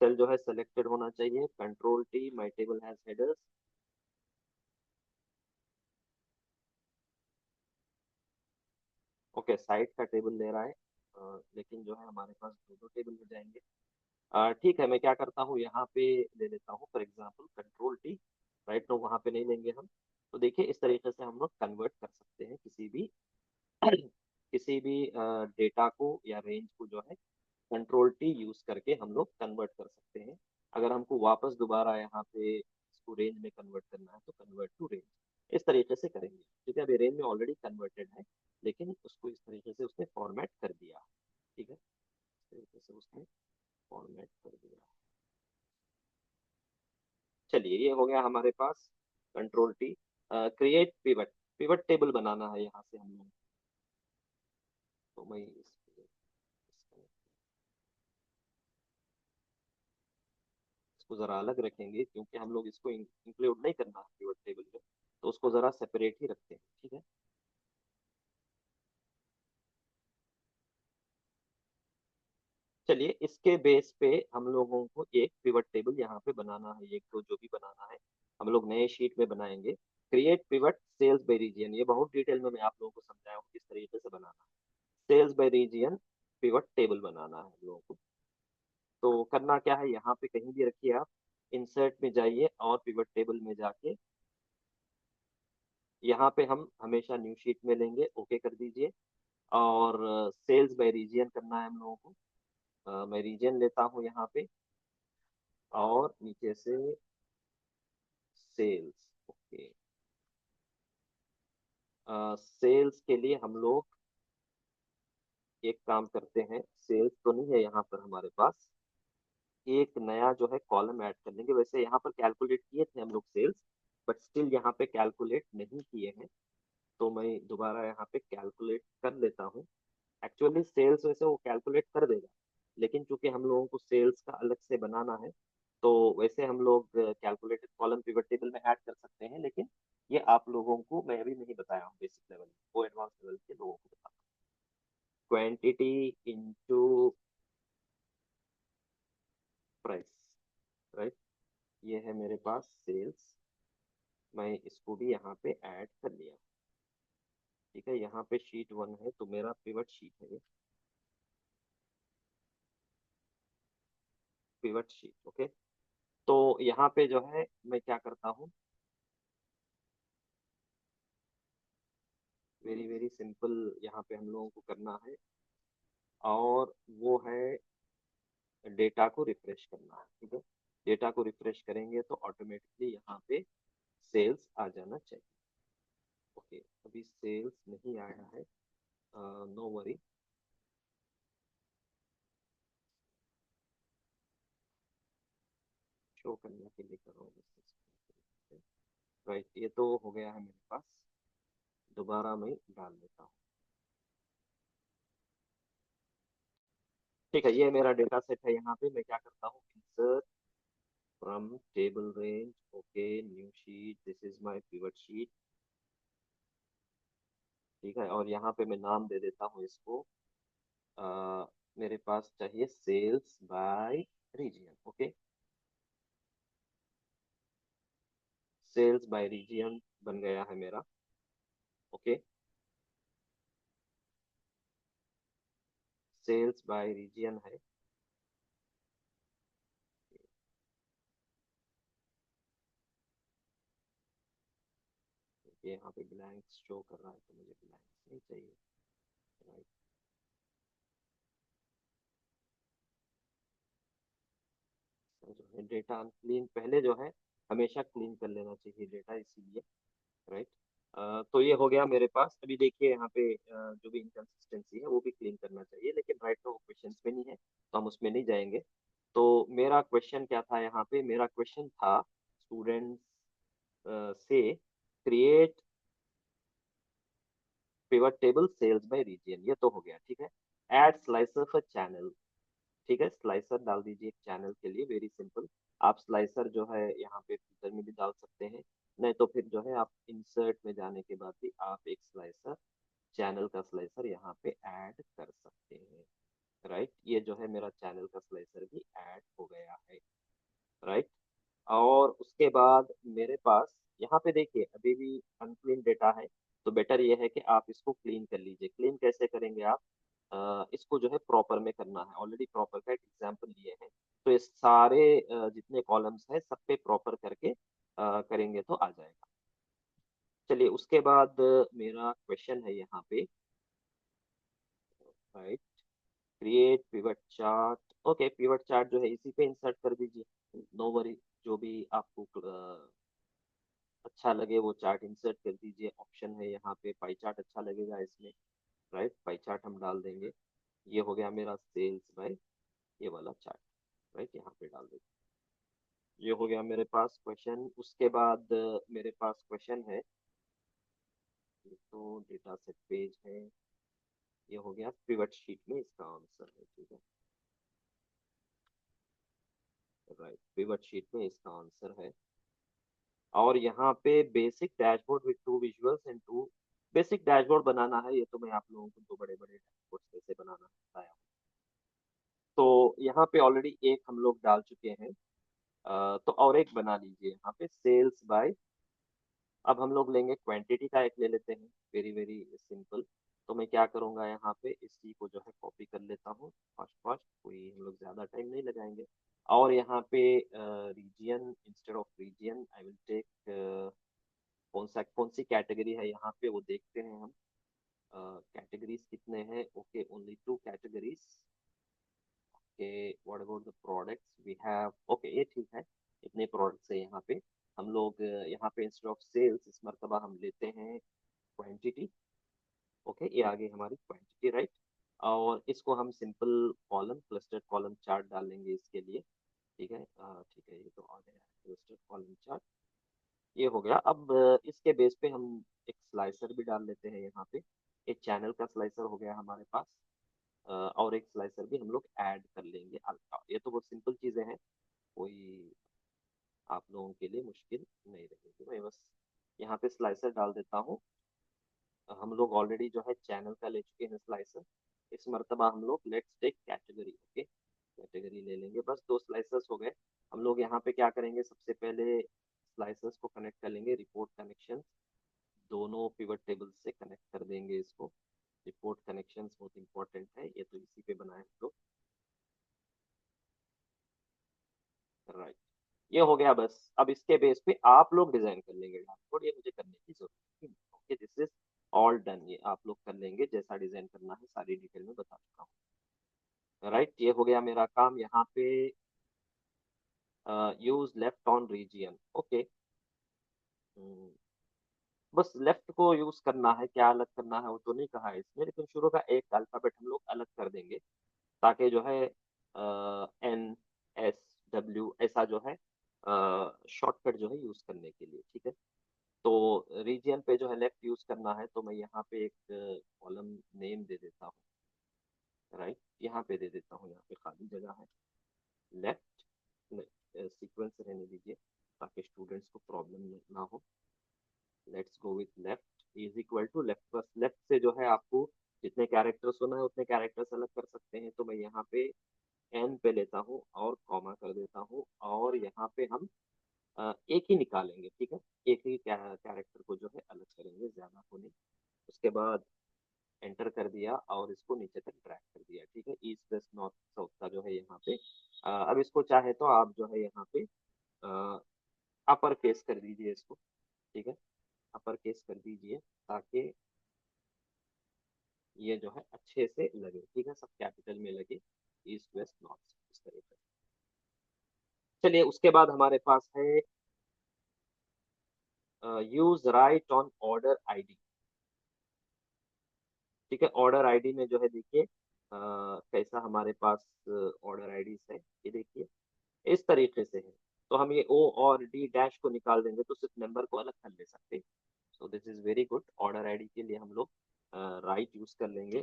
सेल जो है सेलेक्टेड होना चाहिए, control T, my table has headers. Okay, side का टेबल ले रहा है, लेकिन जो है हमारे पास दो दो टेबल हो जाएंगे। ठीक है, मैं क्या करता हूँ यहाँ पे ले लेता हूँ for example control T, right no वहाँ पे नहीं लेंगे हम। तो देखिए इस तरीके से हम लोग कन्वर्ट कर सकते हैं किसी भी किसी भी डेटा को या रेंज को जो है कंट्रोल टी यूज करके हम लोग कन्वर्ट कर सकते हैं। अगर हमको वापस दोबारा यहाँ पे इसको रेंज में कन्वर्ट करना है तो कन्वर्ट टू रेंज, इस तरीके से करेंगे, क्योंकि अभी रेंज में ऑलरेडी कन्वर्टेड है, लेकिन उसको इस तरीके से उसने फॉर्मेट कर दिया, ठीक है, इस तरीके से उसने फॉर्मेट कर दिया। चलिए ये हो गया हमारे पास control T. Create pivot, pivot table बनाना है यहाँ से हम लोग, तो मैं इसको जरा अलग रखेंगे, क्योंकि हम लोग इसको इंक्लूड नहीं करना है पिवट टेबल में, तो उसको जरा सेपरेट ही रखते हैं, ठीक है। चलिए इसके बेस पे हम लोगों को एक पिवट टेबल यहाँ पे बनाना है, एक तो जो भी बनाना है हम लोग नए शीट में बनाएंगे। Create pivot sales by region, ये बहुत डिटेल में मैं आप लोगों को समझाया हूँ किस तरीके से बनाना है। Sales by region pivot table बनाना है हम लोगों को, तो करना क्या है, यहाँ पे कहीं भी रखिए आप, इंसर्ट में जाइए और पिवट टेबल में जाके यहाँ पे हम हमेशा न्यू शीट में लेंगे, ओके कर दीजिए। और सेल्स बाय रीजियन करना है हम लोगों को, मैं रीजन लेता हूँ यहाँ पे, और नीचे से सेल्स, ओके। सेल्स के लिए हम लोग एक काम करते हैं, सेल्स तो नहीं है यहाँ पर हमारे पास, एक नया जो है कॉलम ऐड कर लेंगे। वैसे यहाँ पर कैलकुलेट किए थे हम लोग सेल्स, बट स्टिल यहाँ पे कैलकुलेट नहीं किए हैं, तो मैं दोबारा यहाँ पे कैलकुलेट कर लेता हूँ। एक्चुअली सेल्स वैसे वो कैलकुलेट कर देगा, लेकिन चूंकि हम लोगों को सेल्स का अलग से बनाना है, तो वैसे हम लोग कैलकुलेटेड कॉलम पिवट टेबल में ऐड कर सकते हैं, लेकिन ये आप लोगों को मैं अभी नहीं बताया हूँ बेसिक लेवल में, वो एडवांस लेवल के लोगों को बताता हूँ। क्वांटिटी इनटू प्राइस, राइट, ये है मेरे पास सेल्स, मैं इसको भी यहाँ पे ऐड कर लिया। ठीक है, यहाँ पे शीट 1 है तो मेरा पिवट शीट है ये, पिवट शीट। ओके, तो यहाँ पे जो है मैं क्या करता हूँ, वेरी वेरी सिंपल यहाँ पे हम लोगों को करना है, और वो है डेटा को रिफ्रेश करना है। ठीक है, डेटा को रिफ्रेश करेंगे तो ऑटोमेटिकली यहाँ पे सेल्स आ जाना चाहिए। ओके, अभी सेल्स नहीं आया है, नो वरी, शो करने के लिए कर रहा हूँ। राइट, ये तो हो गया है मेरे पास, दोबारा मैं डाल देता हूँ। ठीक है, ये मेरा डेटा सेट है। यहाँ पे मैं क्या करता हूँ, insert from table range, okay, new sheet, this is my pivot sheet. ठीक है, और यहाँ पे मैं नाम दे देता हूँ इसको, मेरे पास चाहिए sales by region. Okay, sales by region बन गया है मेरा। ओके, सेल्स बाय रीजियन है। ये यहाँ पे ब्लैंक्स शो कर रहा है तो मुझे ब्लैंक्स नहीं चाहिए। राइट, जो है डेटा अनक्लीन, पहले जो है हमेशा क्लीन कर लेना चाहिए डेटा, इसीलिए। राइट, तो ये हो गया मेरे पास। अभी देखिए यहाँ पे जो भी इनकन्सिस्टेंसी है वो भी क्लीन करना चाहिए, लेकिन राइट तो क्वेश्चन पे नहीं है तो हम उसमें नहीं जाएंगे। तो मेरा क्वेश्चन क्या था, यहाँ पे मेरा क्वेश्चन था स्टूडेंट्स से create pivot table sales by region, ये तो हो गया। ठीक है, ऐड स्लाइसर फॉर चैनल। ठीक है, स्लाइसर डाल दीजिए एक चैनल के लिए, वेरी सिंपल। आप स्लाइसर जो है यहाँ पे फिल्टर में भी डाल सकते हैं, नहीं तो फिर जो है आप इंसर्ट में जाने के बाद भी आप एक स्लाइसर, चैनल का स्लाइसर यहाँ पे ऐड कर सकते हैं। राइट, ये जो है मेरा चैनल का स्लाइसर भी ऐड हो गया है। राइट, और उसके बाद मेरे पास यहाँ पे देखिए अभी भी अनक्लीन डेटा है, तो बेटर ये है कि आप इसको क्लीन कर लीजिए। क्लीन कैसे करेंगे आप, इसको जो है प्रॉपर में करना है। ऑलरेडी प्रॉपर का एक एग्जांपल लिए हैं, तो ये सारे जितने कॉलम्स हैं सब पे प्रॉपर करके करेंगे तो आ जाएगा। चलिए, उसके बाद मेरा क्वेश्चन है यहाँ पे, right, create pivot chart. Okay, pivot chart जो है इसी पे इंसर्ट कर दीजिए, नो वरी, जो भी आपको अच्छा लगे वो चार्ट इंसर्ट कर दीजिए। ऑप्शन है यहाँ पे, पाई चार्ट अच्छा लगेगा इसमें। राइट, पाई चार्ट हम डाल देंगे। ये हो गया मेरा सेल्स बाय ये वाला चार्ट। राइट, यहाँ पे डाल देंगे। ये हो गया मेरे पास क्वेश्चन। उसके बाद मेरे पास क्वेश्चन है, ये तो डेटा सेट पेज है, ये हो गया पिवट शीट में इसका आंसर है। ठीक है, राइट, पिवट शीट में इसका आंसर है। और यहाँ पे basic dashboard with two visuals and two, basic dashboard बनाना है, ये तो मैं आप लोगों को दो बड़े बड़े डैशबोर्ड कैसे बनाना बताया। तो यहाँ पे ऑलरेडी एक हम लोग डाल चुके हैं, तो और एक बना लीजिए यहाँ पे सेल्स बाय। अब हम लोग लेंगे क्वांटिटी का एक ले लेते हैं, वेरी वेरी सिंपल। तो मैं क्या करूँगा, यहाँ पे इसी को जो है कॉपी कर लेता हूँ फास्ट फास्ट, कोई हम लोग ज़्यादा टाइम नहीं लगाएंगे। और यहाँ पे region, instead of region I will take, कौन सी कैटेगरी है यहाँ पे वो देखते हैं हम। कैटेगरीज कितने हैं, okay, only two categories. Okay, what about the products we have, okay, ये ठीक है, इतने प्रोडक्ट्स है यहाँ पे। हम लोग यहाँ पे इंस्टेड ऑफ सेल्स इस मरतबा हम लेते हैं क्वांटिटी। ओके, ये आ गई हमारी क्वांटिटी। राइट, और इसको हम simple column, cluster column chart डालेंगे इसके लिए। ठीक है, ठीक है, ये तो आ गया क्लस्टर कॉलम चार्ट, ये हो गया। अब इसके बेस पे हम एक स्लाइसर भी डाल लेते हैं यहाँ पे। एक चैनल का स्लाइसर हो गया हमारे पास, और एक स्लाइसर भी हम लोग ऐड कर लेंगे अल्फा। ये तो बहुत सिंपल चीजें हैं, कोई आप लोगों के लिए मुश्किल नहीं रहेगी। मैं बस यहाँ पे स्लाइसर डाल देता हूँ। हम लोग ऑलरेडी जो है चैनल का ले चुके हैं स्लाइसर। इस मर्तबा हम लोग let's take category. Okay, category ले लेंगे। बस दो स्लाइसर्स हो गए। हम लोग यहाँ पे क्या करेंगे, सबसे पहले स्लाइसर्स को कनेक्ट कर लेंगे, रिपोर्ट कनेक्शन दोनों पिवट टेबल से कनेक्ट कर देंगे इसको। रिपोर्ट कनेक्शंस बहुत इंपॉर्टेंट है, ये तो इसी पे बनाए हम लोग। राइट, ये हो गया। बस अब इसके बेस पे आप लोग डिजाइन कर लेंगे डैशबोर्ड, ये मुझे करने की जरूरत नहीं। Okay, this is all done, ये आप लोग कर लेंगे, जैसा डिजाइन करना है सारी डिटेल में बता चुका हूँ। राइट, ये हो गया मेरा काम यहाँ पे। Use left on region. Okay, बस लेफ्ट को यूज करना है, क्या अलग करना है वो तो नहीं कहा है इसमें, लेकिन शुरू का एक अल्फाबेट हम लोग अलग कर देंगे, ताकि जो है एन एस डब्ल्यू ऐसा जो है शॉर्टकट जो है यूज करने के लिए। ठीक है, तो रीजियन पे जो है लेफ्ट यूज करना है, तो मैं यहाँ पे एक कॉलम नेम दे देता हूँ। राइट, यहाँ पे दे देता हूँ, यहाँ पे खाली जगह है। लेफ्ट, नहीं सीक्वेंस रहने दीजिए ताकि स्टूडेंट्स को प्रॉब्लम ना हो। Let's go with left is equal to left, बस लेफ्ट से जो है आपको जितने कैरेक्टर्स होना है उतने कैरेक्टर्स अलग कर सकते हैं। तो मैं यहाँ पे एन पे लेता हूँ और कॉमा कर देता हूँ, और यहाँ पे हम एक ही निकालेंगे। ठीक है, एक ही कैरेक्टर को जो है अलग करेंगे, ज्यादा को नहीं। उसके बाद एंटर कर दिया और इसको नीचे तक ड्रैग कर दिया। ठीक है, ईस्ट वेस्ट नॉर्थ साउथ का जो है यहाँ पे। अब इसको चाहे तो आप जो है यहाँ पे अपर केस कर दीजिए इसको। ठीक है, अपर केस कर दीजिए ताकि ये जो है अच्छे से लगे। ठीक है, सब कैपिटल में लगे, ईस्ट वेस्ट नॉर्थ इस तरीके से। चलिए, उसके बाद हमारे पास है use right on order ID. ठीक है, ऑर्डर आईडी में जो है देखिए कैसा हमारे पास ऑर्डर आईडी है, ये देखिए इस तरीके से है। तो हम ये ओ और डी डैश को निकाल देंगे तो सिर्फ नंबर को अलग कर ले सकते। So this is very good. Order ID के लिए हम लोग राइट यूज कर लेंगे।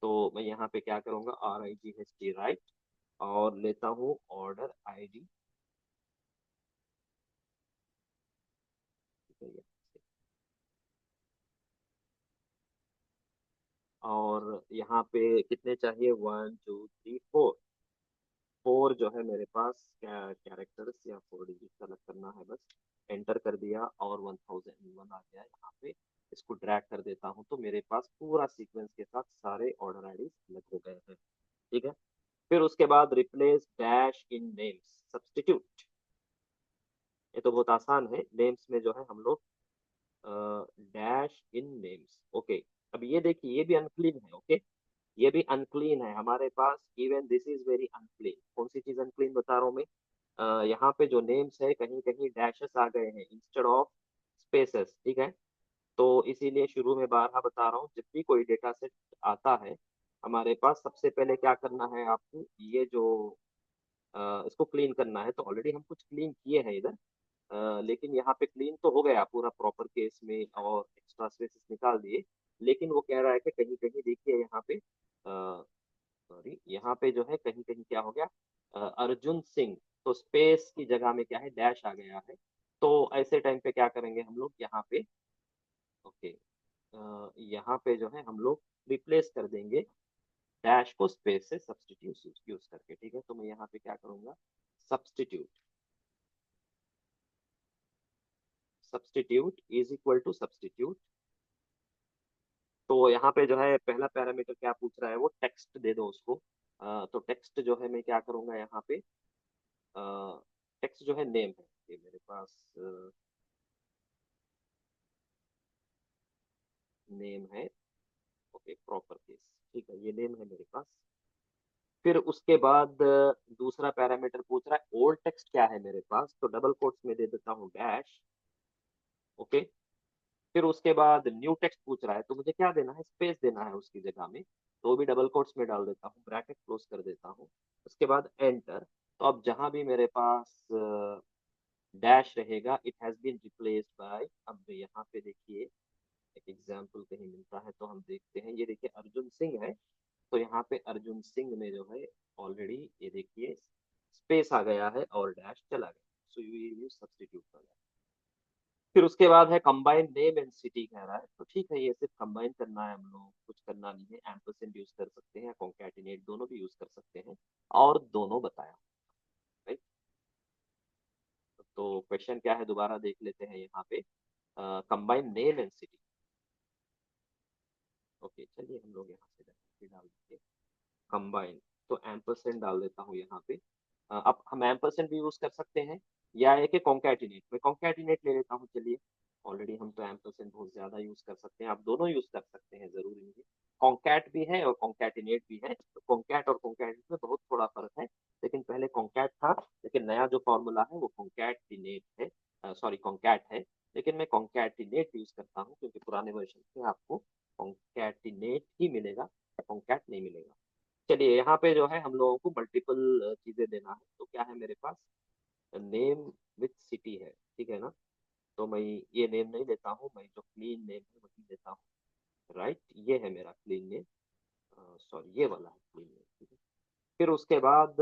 तो मैं यहाँ पे क्या करूंगा, RIGHT राइट, और लेता हूँ ऑर्डर आईडी। और यहाँ पे कितने चाहिए, 1 2 3 4। फोर जो है मेरे पास कैरेक्टर्स या 4 डिजिट का अलग करना है। बस एंटर कर दिया और 1001 आ गया यहाँ पे। इसको ड्रैग कर देता हूँ तो मेरे पास पूरा सीक्वेंस के साथ सारे ऑर्डर आईडी अलग हो गए हैं। ठीक है, फिर उसके बाद replace dash in names, substitute. ये तो बहुत आसान है, नेम्स में जो है हम लोग डैश इन नेम्स। ओके, अब ये देखिए ये भी अनक्लीन है। ओके, ये भी अनक्लीन है हमारे पास। Even this is very unclean. कौन सी चीज अनक्लीन बता रहा हूँ मैं, यहाँ पे जो नेम्स है कहीं कहीं डैशेस आ गए हैं इंस्टेड ऑफ स्पेसेस। ठीक है, तो इसीलिए शुरू में बारहा बता रहा हूँ, जब भी कोई डेटा सेट आता है हमारे पास, सबसे पहले क्या करना है आपको, ये जो इसको क्लीन करना है। तो ऑलरेडी हम कुछ क्लीन किए हैं इधर, लेकिन यहाँ पे क्लीन तो हो गया पूरा प्रॉपर केस में और एक्स्ट्रा स्पेसेस निकाल दिए। लेकिन वो कह रहा है कि कहीं कहीं देखिए यहाँ पे, सॉरी यहाँ पे जो है कहीं कहीं क्या हो गया, अर्जुन सिंह, तो स्पेस की जगह में क्या है, डैश आ गया है। तो ऐसे टाइम पे क्या करेंगे हम लोग यहाँ पे, ओके, यहाँ पे जो है हम लोग रिप्लेस कर देंगे डैश को स्पेस से सब्सटीट्यूट यूज करके। ठीक है, तो मैं यहाँ पे क्या करूंगा, substitute, substitute is equal to substitute. तो यहाँ पे जो है पहला पैरामीटर क्या पूछ रहा है, वो टेक्स्ट दे दो उसको। तो टेक्स्ट जो है मैं क्या करूंगा यहाँ पे, टेक्स्ट जो है नेम है ये मेरे पास, नेम है। ओके, प्रॉपर केस, ठीक है, ये नेम है मेरे पास। फिर उसके बाद दूसरा पैरामीटर पूछ रहा है ओल्ड टेक्स्ट क्या है मेरे पास, तो डबल कोट्स में दे देता हूँ डैश। ओके, फिर उसके बाद न्यू टेक्स्ट पूछ रहा है, तो मुझे क्या देना है, स्पेस देना है उसकी जगह में। तो भी डबल कोट्स में डाल देता हूँ, ब्रैकेट क्लोज कर देता हूँ, उसके बाद एंटर। तो अब जहां भी मेरे पास डैश रहेगा, it has been replaced by, अब यहाँ पे देखिए एक एग्जाम्पल कहीं मिलता है तो हम देखते हैं। ये देखिए अर्जुन सिंह है, तो यहाँ पे अर्जुन सिंह में जो है ऑलरेडी ये देखिए स्पेस आ गया है और डैश चला गया, सो यू यूज सब्स्टिट्यूट कर। फिर उसके बाद है कंबाइन नेम एंड सिटी कह रहा है, तो ठीक है, ये सिर्फ कंबाइन करना है, हम लोग कुछ करना नहीं है। एम्परसेंड यूज कर सकते हैं, कॉन्कैटिनेट दोनों भी यूज कर सकते हैं, और दोनों बताया, राइट। तो क्वेश्चन क्या है दोबारा देख लेते हैं यहाँ पे, combine name and city. Okay, चलिए हम लोग यहाँ से डाल देंगे कंबाइन, तो एम्परसेंड डाल देता हूँ यहाँ पे। अब हम एम्परसेंड भी यूज कर सकते हैं, या एक कॉन्कैटिनेट, मैं कॉन्कैटिनेट ले लेता हूँ, चलिए। ऑलरेडी हम तो एम्परसेंड बहुत ज्यादा यूज कर सकते हैं, आप दोनों यूज कर सकते हैं, जरूरी नहीं है। कॉन्कैट भी है और कॉन्कैटिनेट भी है, तो कॉन्कैट और कॉन्कैटिनेट में बहुत थोड़ा फर्क है, लेकिन पहले कॉन्कैट था, लेकिन नया जो फॉर्मूला है वो कॉन्कैटिनेट है, सॉरी कॉन्कैट है, लेकिन मैं कॉन्कैटिनेट यूज करता हूँ क्योंकि पुराने वर्जन में आपको कॉन्कैटिनेट ही मिलेगा, कॉन्कैट नहीं मिलेगा। चलिए यहाँ पे जो है हम लोगों को मल्टीपल चीजें देना है, तो क्या है मेरे पास, नेम विथ सिटी है, ठीक है ना। तो मैं ये नेम नहीं लेता हूँ, मैं जो क्लीन नेम है वही लेता हूँ, राइट। ये है मेरा क्लीन नेम, सॉरी ये वाला है क्लीन नेम, ठीक है। फिर उसके बाद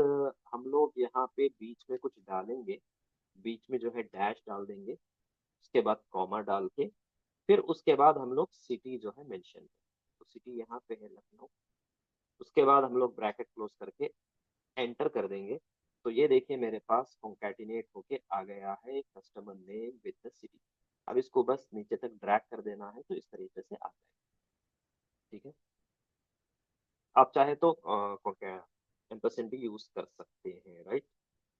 हम लोग यहाँ पे बीच में कुछ डालेंगे, बीच में जो है डैश डाल देंगे, उसके बाद कॉमा डाल के, फिर उसके बाद हम लोग सिटी जो है मेंशन करेंगे, तो सिटी यहाँ पे है लखनऊ। उसके बाद हम लोग ब्रैकेट क्लोज करके एंटर कर देंगे, तो ये देखिए मेरे पास कॉन्कैटिनेट होके आ गया है customer name with the city. अब इसको बस नीचे तक ड्रैग कर देना है, तो इस तरीके से आ जाएगा, ठीक है। आप चाहे तो एम्परसेंड भी यूज कर सकते हैं, राइट।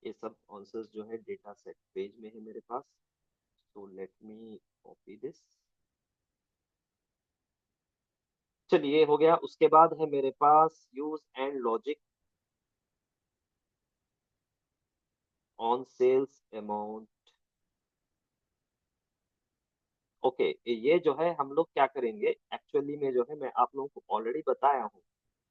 ये सब आंसर्स जो है डेटा सेट पेज में है मेरे पास, तो लेट मी कॉपी दिस। चलिए हो गया। उसके बाद है मेरे पास use and logic on sales amount. Okay, ये जो है हम लोग क्या करेंगे एक्चुअली में, जो है मैं आप लोगों को ऑलरेडी बताया हूँ,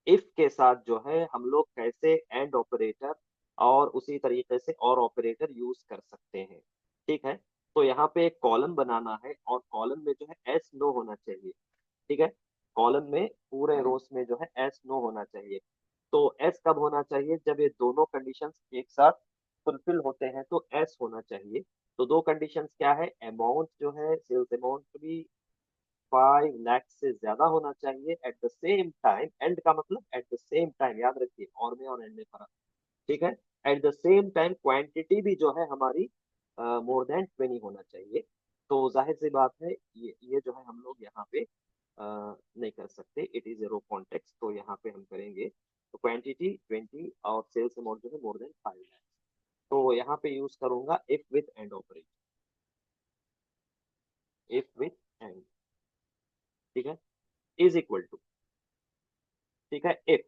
इफ के साथ जो है हम लोग कैसे एंड ऑपरेटर और उसी तरीके से और ऑपरेटर यूज कर सकते हैं, ठीक है। तो यहाँ पे एक कॉलम बनाना है, और कॉलम में जो है एस नो होना चाहिए, ठीक है। कॉलम में पूरे रोस में जो है एस नो होना चाहिए। तो एस कब होना चाहिए, जब ये दोनों कंडीशंस एक साथ फुलफिल होते हैं तो एस होना चाहिए। तो दो कंडीशंस क्या है, अमाउंट जो है सेल्स अमाउंट भी 5 लाख से ज्यादा होना चाहिए, eight the same time, and का मतलब एट द सेम टाइम, याद रखिए और में और एंड में फर्क, ठीक है। Eight the same time quantity भी जो है हमारी मोर देन 20 होना चाहिए। तो जाहिर सी बात है, ये जो है हम लोग यहाँ पे नहीं कर सकते, इट इज एरो कॉन्टेक्स्ट, तो यहाँ पे हम करेंगे, तो क्वांटिटी 20 और सेल्स अमाउंट जो है मोर देन 5 लाख। तो यहाँ पे यूज करूंगा if with and operator, if with and, ठीक है, इज इक्वल टू, ठीक है, इफ।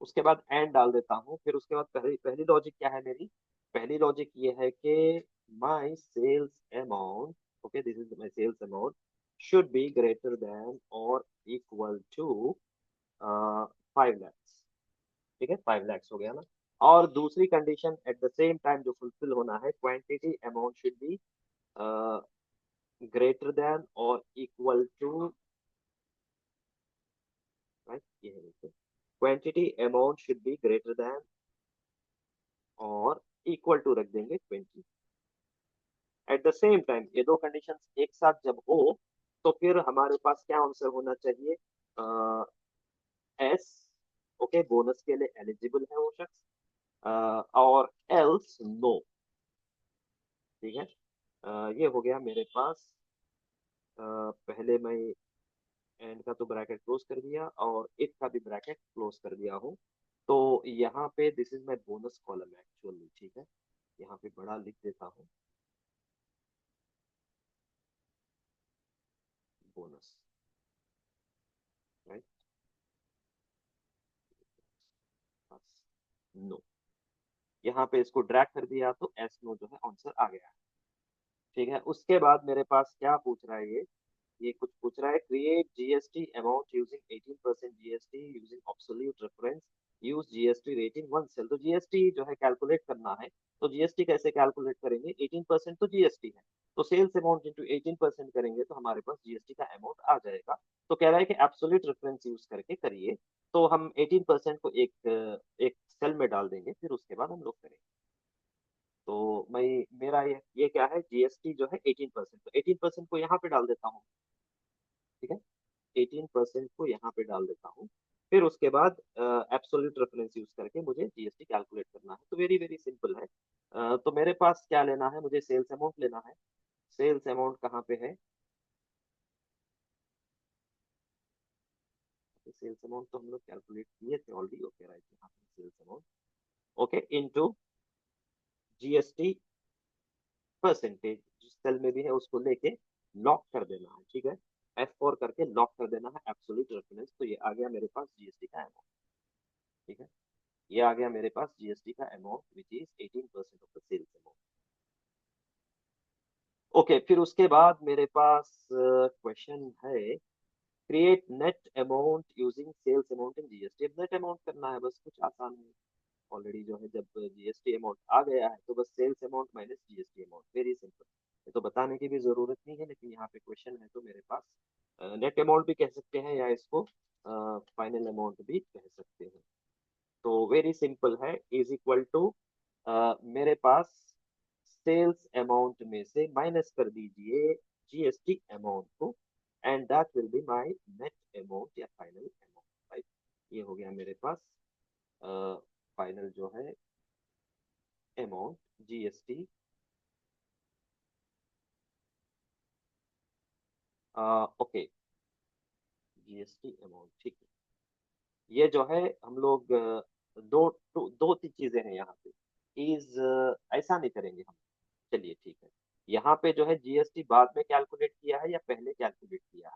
उसके बाद एंड डाल देता हूँ। फिर उसके बाद पहली पहली लॉजिक क्या है मेरी, पहली लॉजिक ये है कि my sales amount, okay this is my sales amount, should be greater than और इक्वल टू 5 लैक्स, ठीक है, 5 लैक्स हो गया ना। और दूसरी condition at the same time जो फुलफिल होना है, quantity amount should be greater than और इक्वल टू, राइट, ये है, quantity amount should be greater than और इक्वल टू रख देंगे 20। एट द सेम टाइम ये दो कंडीशन एक साथ जब हो, तो फिर हमारे पास क्या आंसर होना चाहिए, एस, ओके, बोनस के लिए एलिजिबल है वो शख्स, और एल्स नो, ठीक है। ये हो गया मेरे पास, पहले मैं एंड का तो ब्रैकेट क्लोज कर दिया और इफ का भी ब्रैकेट क्लोज कर दिया हूँ। तो यहाँ पे this is my bonus column actually, ठीक है, यहाँ पे बड़ा लिख देता हूँ, बोनस, राइट, नो, यहाँ पे इसको ड्रैग कर दिया तो एस नो जो है आंसर आ गया है, ठीक है। उसके बाद मेरे पास क्या पूछ रहा है ये, ये कुछ पूछ रहा है, create GST amount using 18% GST using absolute reference, use GST rate in one cell. तो जीएसटी जो है कैलकुलेट करना है, तो जीएसटी कैसे कैलकुलेट करेंगे, 18% तो जीएसटी है, तो सेल्स अमाउंट इंटू 18% करेंगे तो हमारे पास जीएसटी का अमाउंट आ जाएगा। तो कह रहा है कि एब्सोल्यूट रेफरेंस यूज करके करिए, तो हम 18% को एक एक सेल में डाल देंगे, फिर उसके बाद हम लोग करेंगे। तो मैं मेरा ये क्या है, जीएसटी जो है 18%, तो 18% को यहाँ पे डाल देता हूँ, ठीक है, 18% को यहाँ पे डाल देता हूँ। फिर उसके बाद एब्सोल्यूट रेफरेंस यूज करके मुझे जीएसटी कैलकुलेट करना है। तो वेरी वेरी सिंपल है। तो मेरे पास क्या लेना है, मुझे सेल्स अमाउंट लेना है। सेल्स अमाउंट कहाँ पे है, सेल्स अमाउंट तो हम लोग कैलकुलेट किए थे ऑलरेडी, ओके राइट, यहाँ पे sales amount, okay, into GST percentage, जिस सेल में भी है उसको लेके लॉक कर देना है, ठीक है, F4 करके लॉक कर देना है एब्सोल्यूट रेफरेंस। तो ये आ गया मेरे पास जीएसटी का अमाउंट, ठीक है, ये आ गया मेरे पास जीएसटी का amount which is 18% of the sales amount. Okay, फिर उसके बाद मेरे पास क्वेश्चन है, create net amount using sales amount in GST. अब नेट अमाउंट करना है, बस कुछ आसान है, ऑलरेडी जो है जब जीएसटी अमाउंट आ गया है तो बस sales amount minus GST amount, very simple. ये तो बताने की भी जरूरत नहीं है, लेकिन यहाँ पे क्वेश्चन है तो मेरे पास नेट अमाउंट भी कह सकते हैं या इसको फाइनल अमाउंट भी कह सकते हैं। तो वेरी सिंपल है, इज इक्वल टू मेरे पास सेल्स अमाउंट में से माइनस कर दीजिए जीएसटी अमाउंट को, and that will be my net amount या फाइनल अमाउंट, राइट। ये हो गया मेरे पास फाइनल जो है amount GST, okay, GST amount, ठीक है। ये जो है हम लोग दो तीन चीजें हैं यहाँ पे, इज ऐसा नहीं करेंगे हम, चलिए ठीक है, यहाँ पे जो है जीएसटी बाद में कैलकुलेट किया है या पहले कैलकुलेट किया है,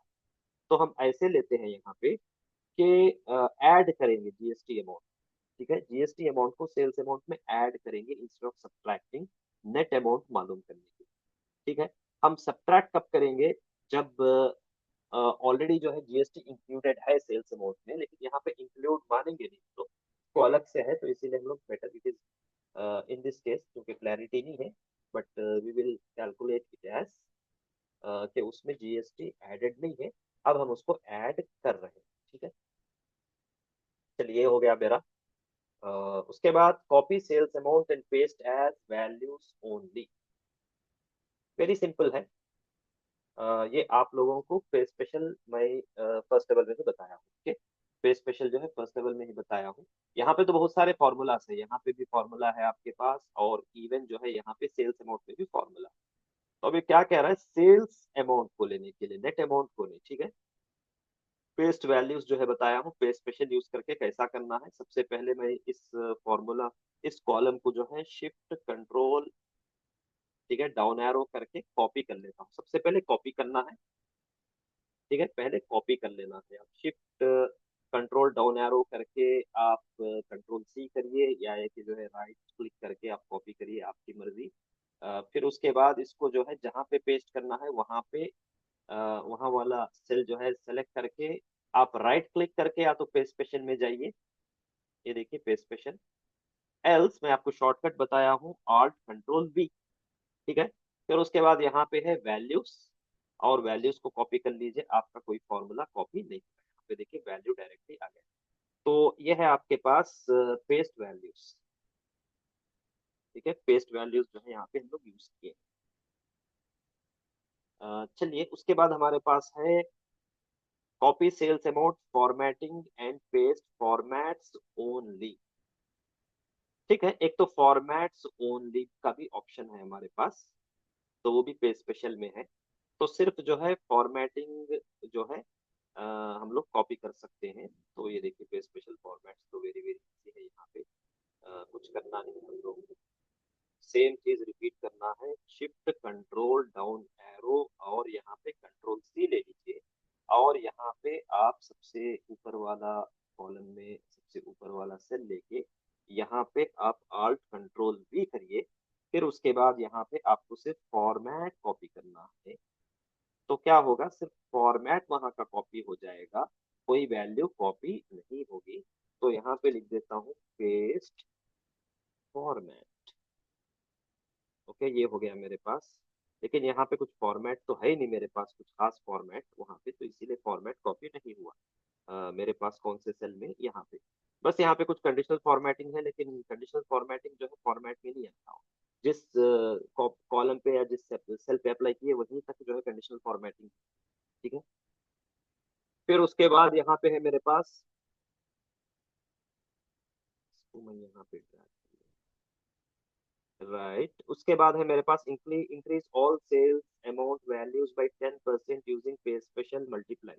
तो हम ऐसे लेते हैं यहाँ पे कि ऐड करेंगे जीएसटी अमाउंट, ठीक है, जीएसटी अमाउंट को सेल्स अमाउंट में ऐड करेंगे instead of subtracting net amount मालूम करने के, ठीक है। हम सब्ट्रैक्ट कब करेंगे, जब ऑलरेडी जो है जीएसटी इंक्लूडेड है सेल्स अमाउंट में, लेकिन यहाँ पे इंक्लूड मानेंगे नहीं तो वो अलग से है, तो इसीलिए हम लोग better it is in this case, क्योंकि क्लैरिटी नहीं है, but we will calculate it as कि उसमें जीएसटी एडेड नहीं है, अब हम उसको ऐड कर रहे हैं, ठीक है। चलिए ये हो गया मेरा। उसके बाद copy sales amount and paste as values only, very simple है। ये आप लोगों को पे स्पेशल मैं फर्स्ट लेवल में ही बताया हूँ, ओके, पे स्पेशल जो है फर्स्ट लेवल में ही बताया हूँ। यहाँ पे तो बहुत सारे फॉर्मूलाज है, यहाँ पे भी फॉर्मूला है आपके पास, और इवन जो है यहाँ पे सेल्स अमाउंट में भी फॉर्मूला। तो अभी क्या कह रहा है, सेल्स अमाउंट को लेने के लिए, नेट अमाउंट को नहीं, ठीक है, पेस्ट वैल्यूज जो है बताया हूँ, पे स्पेशल यूज करके कैसा करना है। सबसे पहले मैं इस फॉर्मूला, इस कॉलम को जो है शिफ्ट कंट्रोल, ठीक है, डाउन एरो करके कॉपी कर लेता हूँ। सबसे पहले कॉपी करना है, ठीक है, पहले कॉपी कर लेना है। आप शिफ्ट कंट्रोल डाउन एरो करके आप कंट्रोल सी करिए, या एक जो है राइट क्लिक करके आप कॉपी करिए, आपकी मर्जी। फिर उसके बाद इसको जो है जहाँ पे पेस्ट करना है वहां पे वहां वाला सेल जो है सेलेक्ट करके आप राइट क्लिक करके या तो पेस्ट स्पेशल में जाइए, ये देखिए पेस्ट स्पेशल, एल्स मैं आपको शॉर्टकट बताया हूँ ऑल्ट कंट्रोल वी, ठीक है। फिर उसके बाद यहाँ पे है वैल्यूज, और वैल्यूज को कॉपी कर लीजिए, आपका कोई फॉर्मूला कॉपी नहीं होगा, यहाँ पे देखिए वैल्यू डायरेक्टली आ गया। तो ये है आपके पास पेस्ट वैल्यूज, ठीक है, पेस्ट वैल्यूज जो है यहाँ पे हम लोग यूज किए। चलिए उसके बाद हमारे पास है copy sales amount formatting and paste formats only, ठीक है। एक तो फॉर्मेट्स ओनली का भी ऑप्शन है हमारे पास, तो वो भी पे स्पेशल में है। तो सिर्फ जो है फॉर्मेटिंग जो है अ, हम लोग कॉपी कर सकते हैं। तो ये देखिए पे स्पेशल फॉर्मेट्स तो वेरी वेरी इजी है, यहाँ पे कुछ करना नहीं हम लोग, सेम चीज रिपीट करना है, शिफ्ट कंट्रोल डाउन एरो और यहाँ पे कंट्रोल सी ले लीजिए, और यहाँ पे आप सबसे ऊपर वाला कॉलम में सबसे ऊपर वाला सेल लेके यहाँ पे आप आल्ट कंट्रोल वी करिए। फिर उसके बाद यहाँ पे आपको सिर्फ फॉर्मेट कॉपी करना है, तो क्या होगा, सिर्फ फॉर्मेट वहां का कॉपी हो जाएगा, कोई वैल्यू कॉपी नहीं होगी। तो यहाँ पे लिख देता हूँ पेस्ट फॉर्मेट। ओके, ये हो गया मेरे पास। लेकिन यहाँ पे कुछ फॉर्मेट तो है ही नहीं मेरे पास, कुछ खास फॉर्मेट वहां पे, तो इसीलिए फॉर्मेट कॉपी नहीं हुआ। मेरे पास कौन से सेल में, यहाँ पे। बस यहाँ पे कुछ कंडीशनल फॉर्मेटिंग है, लेकिन कंडीशनल फॉर्मेटिंग जो है फॉर्मेट में नहीं आता हो। जिस कॉलम पे या जिस सेल पे अप्लाई किए वहीं तक जो है कंडीशनल फॉर्मेटिंग। ठीक है। फिर उसके बाद यहाँ पे है मेरे पास, इसको मैं यहाँ पे राइट, उसके बाद है मेरे पास increase all sales amount values by 10% using पे स्पेशल मल्टीप्लाई।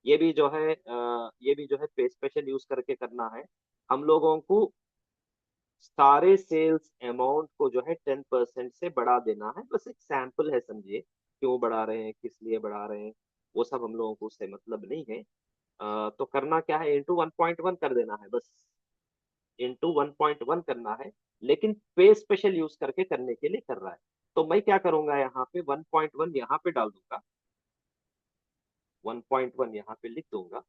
ये भी जो है ये भी जो है पे स्पेशल यूज करके करना है हम लोगों को। सारे सेल्स अमाउंट को जो है 10% से बढ़ा देना है, बस एक सैंपल है, समझिए क्यों बढ़ा रहे हैं, किस लिए बढ़ा रहे हैं, वो सब हम लोगों को उससे मतलब नहीं है। तो करना क्या है, इंटू 1.1 कर देना है बस, इंटू 1.1 करना है। लेकिन पे स्पेशल यूज करके करने के लिए कर रहा है। तो मैं क्या करूंगा, यहाँ पे 1.1 यहाँ पे डाल दूंगा, 1.1 यहाँ पे लिख दूंगा।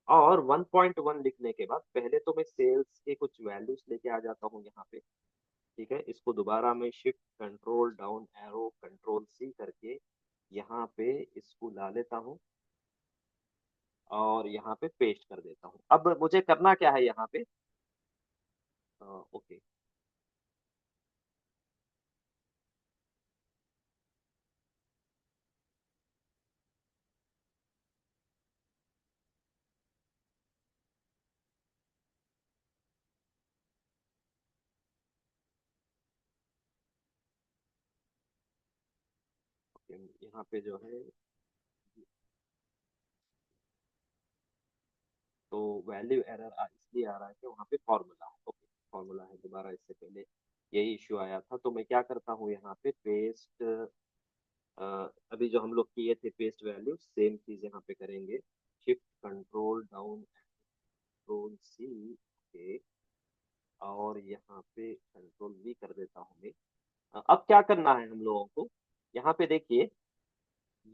और 1.1 लिखने के बाद पहले तो मैं सेल्स के कुछ वैल्यूज लेके आ जाता हूँ यहाँ पे। ठीक है, इसको दोबारा मैं shift control down arrow control C करके यहाँ पे इसको ला लेता हूँ और यहाँ पे पेस्ट कर देता हूँ। अब मुझे करना क्या है यहाँ पे, ओके, ओके, यहाँ पे जो है, तो वैल्यू एरर इसलिए आ रहा है कि वहाँ पे फॉर्मूला है। ओके, फॉर्मूला है, दोबारा इससे पहले यही इश्यू आया था। तो मैं क्या करता हूँ यहाँ पे पेस्ट, अभी जो हम लोग किए थे पेस्ट वैल्यू, सेम चीज यहाँ पे करेंगे, shift control down control C. Okay, और यहाँ पे कंट्रोल वी कर देता हूँ मैं। अब क्या करना है हम लोगों को, यहाँ पे देखिए,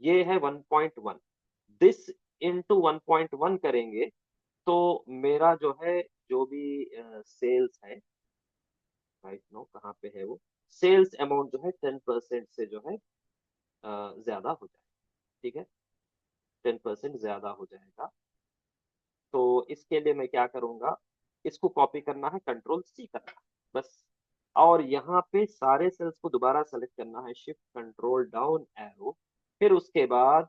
ये है 1.1, दिस इंटू 1.1 करेंगे तो मेरा जो है, जो भी सेल्स है, राइट नो कहाँ पे है वो, सेल्स अमाउंट जो है 10% से जो है ज्यादा हो जाएगा। ठीक है, 10% ज्यादा हो जाएगा। तो इसके लिए मैं क्या करूंगा, इसको कॉपी करना है, कंट्रोल सी करना है बस। और यहाँ पे सारे सेल्स को दोबारा सेलेक्ट करना है, शिफ्ट कंट्रोल डाउन एरो, फिर उसके बाद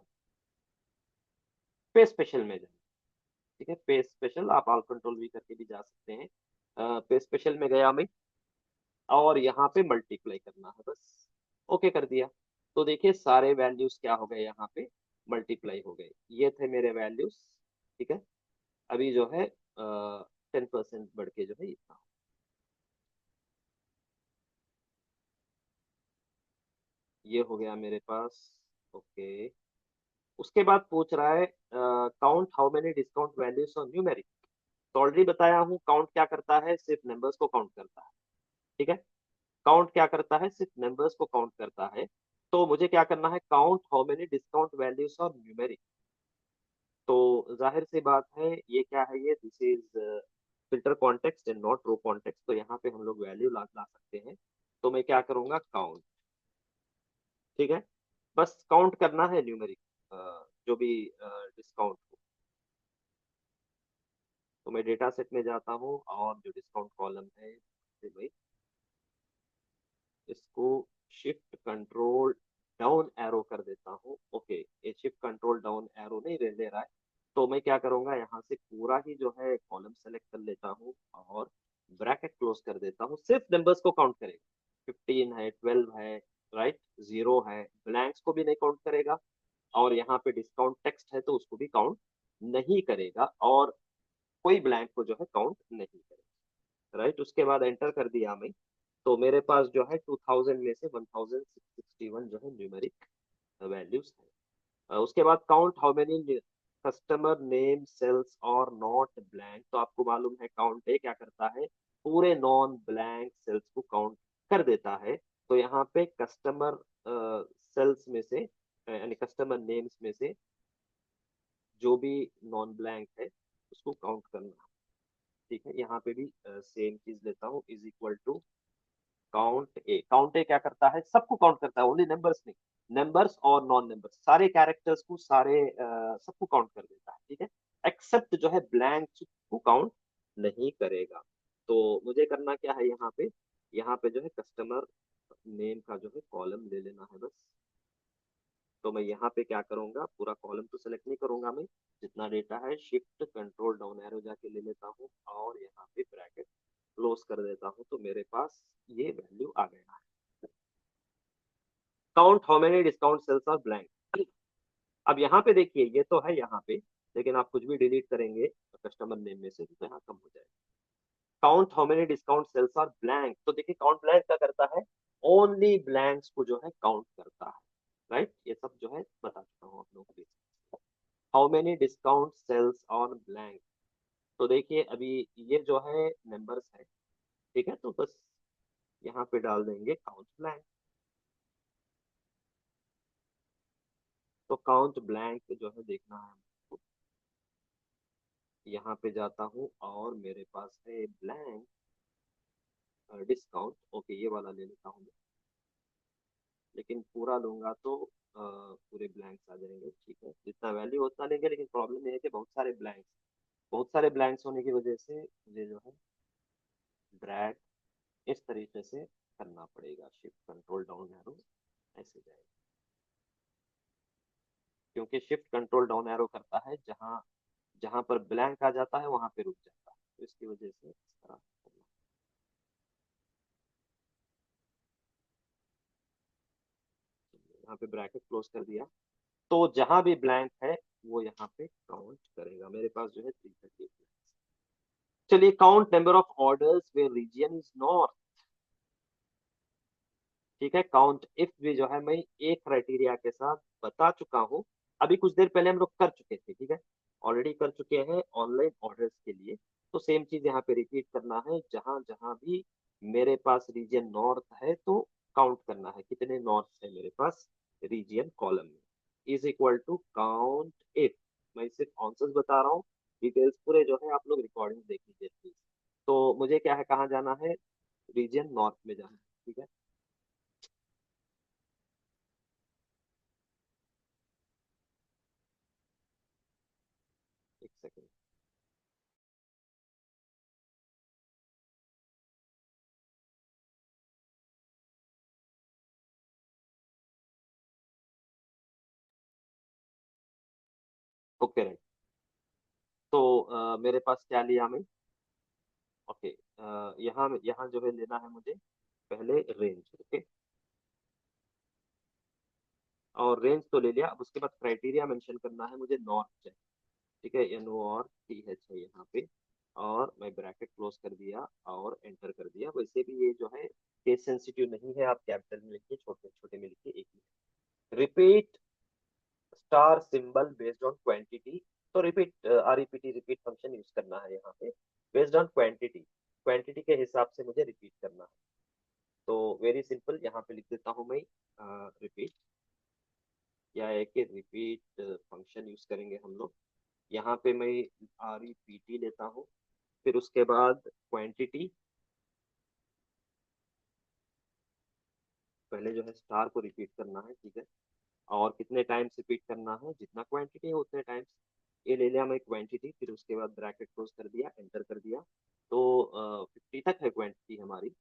पे स्पेशल में जाए। ठीक है, पे स्पेशल आप ऑल कंट्रोल वी करके भी जा सकते हैं। पे स्पेशल में गया मैं, और यहाँ पे मल्टीप्लाई करना है बस, ओके कर दिया। तो देखिए सारे वैल्यूज क्या हो गए, यहाँ पे मल्टीप्लाई हो गए, ये थे मेरे वैल्यूज। ठीक है, अभी जो है 10% बढ़ के जो है इतना। ये हो गया मेरे पास। ओके, उसके बाद पूछ रहा है count how many discount values on numeric. तो ऑलरेडी बताया हूँ, काउंट क्या करता है, सिर्फ नंबर्स को काउंट करता है। ठीक है, काउंट क्या करता है, सिर्फ नंबर्स को काउंट करता है। तो मुझे क्या करना है, count how many discount values on numeric. तो जाहिर सी बात है, ये क्या है, ये this is filter context and not row context, तो यहाँ पे हम लोग वैल्यू ला सकते हैं। तो मैं क्या करूंगा, काउंट। ठीक है, बस काउंट करना है न्यूमेरिक, जो भी डिस्काउंट हो। तो मैं डेटा सेट में जाता हूँ और जो डिस्काउंट कॉलम है, से भाई इसको शिफ्ट कंट्रोल डाउन एरो कर देता हूँ। ओके, ये शिफ्ट कंट्रोल डाउन एरो नहीं ले रहा है। तो मैं क्या करूंगा, यहाँ से पूरा ही जो है कॉलम सेलेक्ट कर लेता हूँ और ब्रैकेट क्लोज कर देता हूँ, सिर्फ नंबर्स को काउंट करेगा। 15 है, 12 है, राइट, जीरो है, ब्लैंक्स को भी नहीं काउंट करेगा। और यहाँ पे डिस्काउंट टेक्स्ट है तो उसको भी काउंट नहीं करेगा, और कोई ब्लैंक को जो है काउंट नहीं करेगा। राइट, उसके बाद एंटर कर दिया मैं। तो मेरे पास जो है 2000 में से 1661 जो है न्यूमेरिक वैल्यूज है। उसके बाद count how many customer name sales और नॉट ब्लैंक। तो आपको मालूम है काउंट ए क्या करता है, पूरे नॉन ब्लैंक सेल्स को काउंट कर देता है। तो यहाँ पे कस्टमर सेल्स में से यानी कस्टमर नेम्स में से जो भी नॉन ब्लैंक है उसको काउंट करना। ठीक है, यहाँ पे भी सेम चीज लेता हूँ, is equal to count A. Count A क्या करता है, सबको काउंट करता है, ओनली नंबर्स नहीं, नंबर्स और नॉन नंबर्स सारे कैरेक्टर्स को, सारे सबको काउंट कर देता है। ठीक है, एक्सेप्ट जो है ब्लैंक को काउंट नहीं करेगा। तो मुझे करना क्या है, यहाँ पे जो है कस्टमर नेम का जो है कॉलम ले लेना है बस। तो मैं यहाँ पे क्या करूंगा, पूरा कॉलम तो सेलेक्ट नहीं करूंगा मैं, जितना डेटा है शिफ्ट कंट्रोल डाउन एरो जाके ले लेता हूँ और यहाँ पे ब्रैकेट क्लोज कर देता हूँ, तो मेरे पास ये वैल्यू आ गया है। Count how many discount sales are blank. अब यहाँ पे देखिए, ये तो है यहाँ पे, लेकिन आप कुछ भी डिलीट करेंगे कस्टमर नेम में से तो यहाँ कम हो जाएगा। Count how many discount sales are blank, तो देखिए काउंट ब्लैंक क्या करता है, ओनली ब्लैंक्स को जो है काउंट करता है। राइट, ये सब जो है बता चुका हूँ आप लोगों को। How many discount sales on blank, तो देखिए अभी ये जो है नंबर्स है। ठीक है, तो बस यहाँ पे डाल देंगे काउंट ब्लैंक। तो काउंट ब्लैंक जो है देखना है हमको। यहाँ पे जाता हूँ और मेरे पास है ब्लैंक डिस्काउंट। ओके, ये वाला ले लेता हूँ मैं, लेकिन पूरा लूंगा तो पूरे ब्लैंक्स आ जाएंगे। ठीक है, जितना वैल्यू उतना लेंगे, लेकिन प्रॉब्लम ये है कि बहुत सारे ब्लैंक्स होने की वजह से मुझे जो है ड्रैग इस तरीके से करना पड़ेगा, शिफ्ट कंट्रोल डाउन एरो ऐसे जाएगा, क्योंकि शिफ्ट कंट्रोल डाउन एरो करता है जहां जहां पर ब्लैंक आ जाता है वहां पे रुक जाता है, तो इसकी वजह से इस तरह करना। यहाँ पे ब्रैकेट क्लोज कर दिया, तो जहां भी ब्लैंक है वो यहाँ पे काउंट करेगा। मेरे पास जो है 330। चलिए, count number of orders where region is north. ठीक है, काउंट इफ भी जो है मैं एक क्राइटेरिया के साथ बता चुका हूँ, अभी कुछ देर पहले हम लोग कर चुके थे। ठीक है, ऑलरेडी कर चुके हैं ऑनलाइन ऑर्डर्स के लिए। तो सेम चीज यहाँ पे रिपीट करना है, जहां जहां भी मेरे पास रीजन नॉर्थ है तो काउंट करना है कितने नॉर्थ है मेरे पास रीजन कॉलम में, is equal to count if. मैं सिर्फ आंसर्स बता रहा हूँ, डिटेल्स पूरे जो है आप लोग रिकॉर्डिंग देख लीजिए प्लीज। तो मुझे क्या है, कहाँ जाना है, रीजन नॉर्थ में जाना है। ठीक है, एक सेकेंड। ओके राइट, तो मेरे पास क्या लिया मैं, ओके, यहाँ यहाँ जो है लेना है मुझे पहले रेंज। ओके, और रेंज तो ले लिया, अब उसके बाद क्राइटेरिया मेंशन करना है मुझे, नॉर्थ चाहिए। ठीक है, N O R T H है यहाँ पे, और मैं ब्रैकेट क्लोज कर दिया और एंटर कर दिया। वैसे भी ये जो है केस सेंसिटिव नहीं है, आप कैपिटल में लिखिए, छोटे छोटे में लिखिए, एक ही। Repeat star symbol based on quantity, तो repeat R E P T repeat function use करना है यहाँ पे, बेस्ड ऑन क्वांटिटी, क्वांटिटी के हिसाब से मुझे रिपीट करना है। तो वेरी सिंपल, यहाँ पे लिख देता हूँ मैं रिपीट, या एक रिपीट फंक्शन यूज करेंगे हम लोग। यहाँ पे मैं आर ई पी टी लेता हूँ, फिर उसके बाद क्वांटिटी, पहले जो है स्टार को रिपीट करना है। ठीक है, और कितने टाइम्स रिपीट करना है, जितना क्वांटिटी है उतने टाइम्स। ये ले लिया मैं क्वांटिटी, फिर उसके बाद ब्रैकेट क्लोज कर दिया, एंटर कर दिया। तो 50 तक है क्वांटिटी हमारी।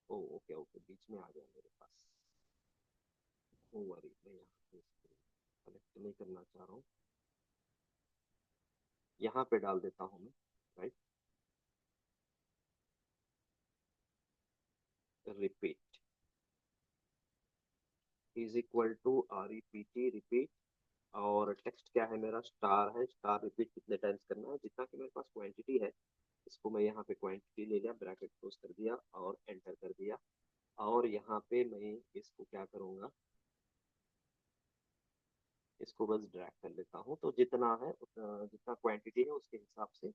ओ ओके ओके, बीच में आ गया मेरे पास, नो वरी, मैं यहाँ पे कनेक्ट नहीं करना चाह रहा हूँ, यहाँ पे डाल देता हूँ मैं। Right, repeat is equal to R E P T repeat, और टेक्स्ट क्या है मेरा, स्टार है, स्टार रिपीट कितने टाइम्स करना है, जितना कि मेरे पास क्वांटिटी है। इसको मैं यहाँ पे क्वांटिटी ले लिया, ब्रैकेट क्लोज कर दिया और एंटर कर दिया। और यहाँ पे मैं इसको क्या करूँगा, इसको बस ड्रैग कर लेता हूँ, तो जितना है जितना क्वांटिटी है उसके हिसाब से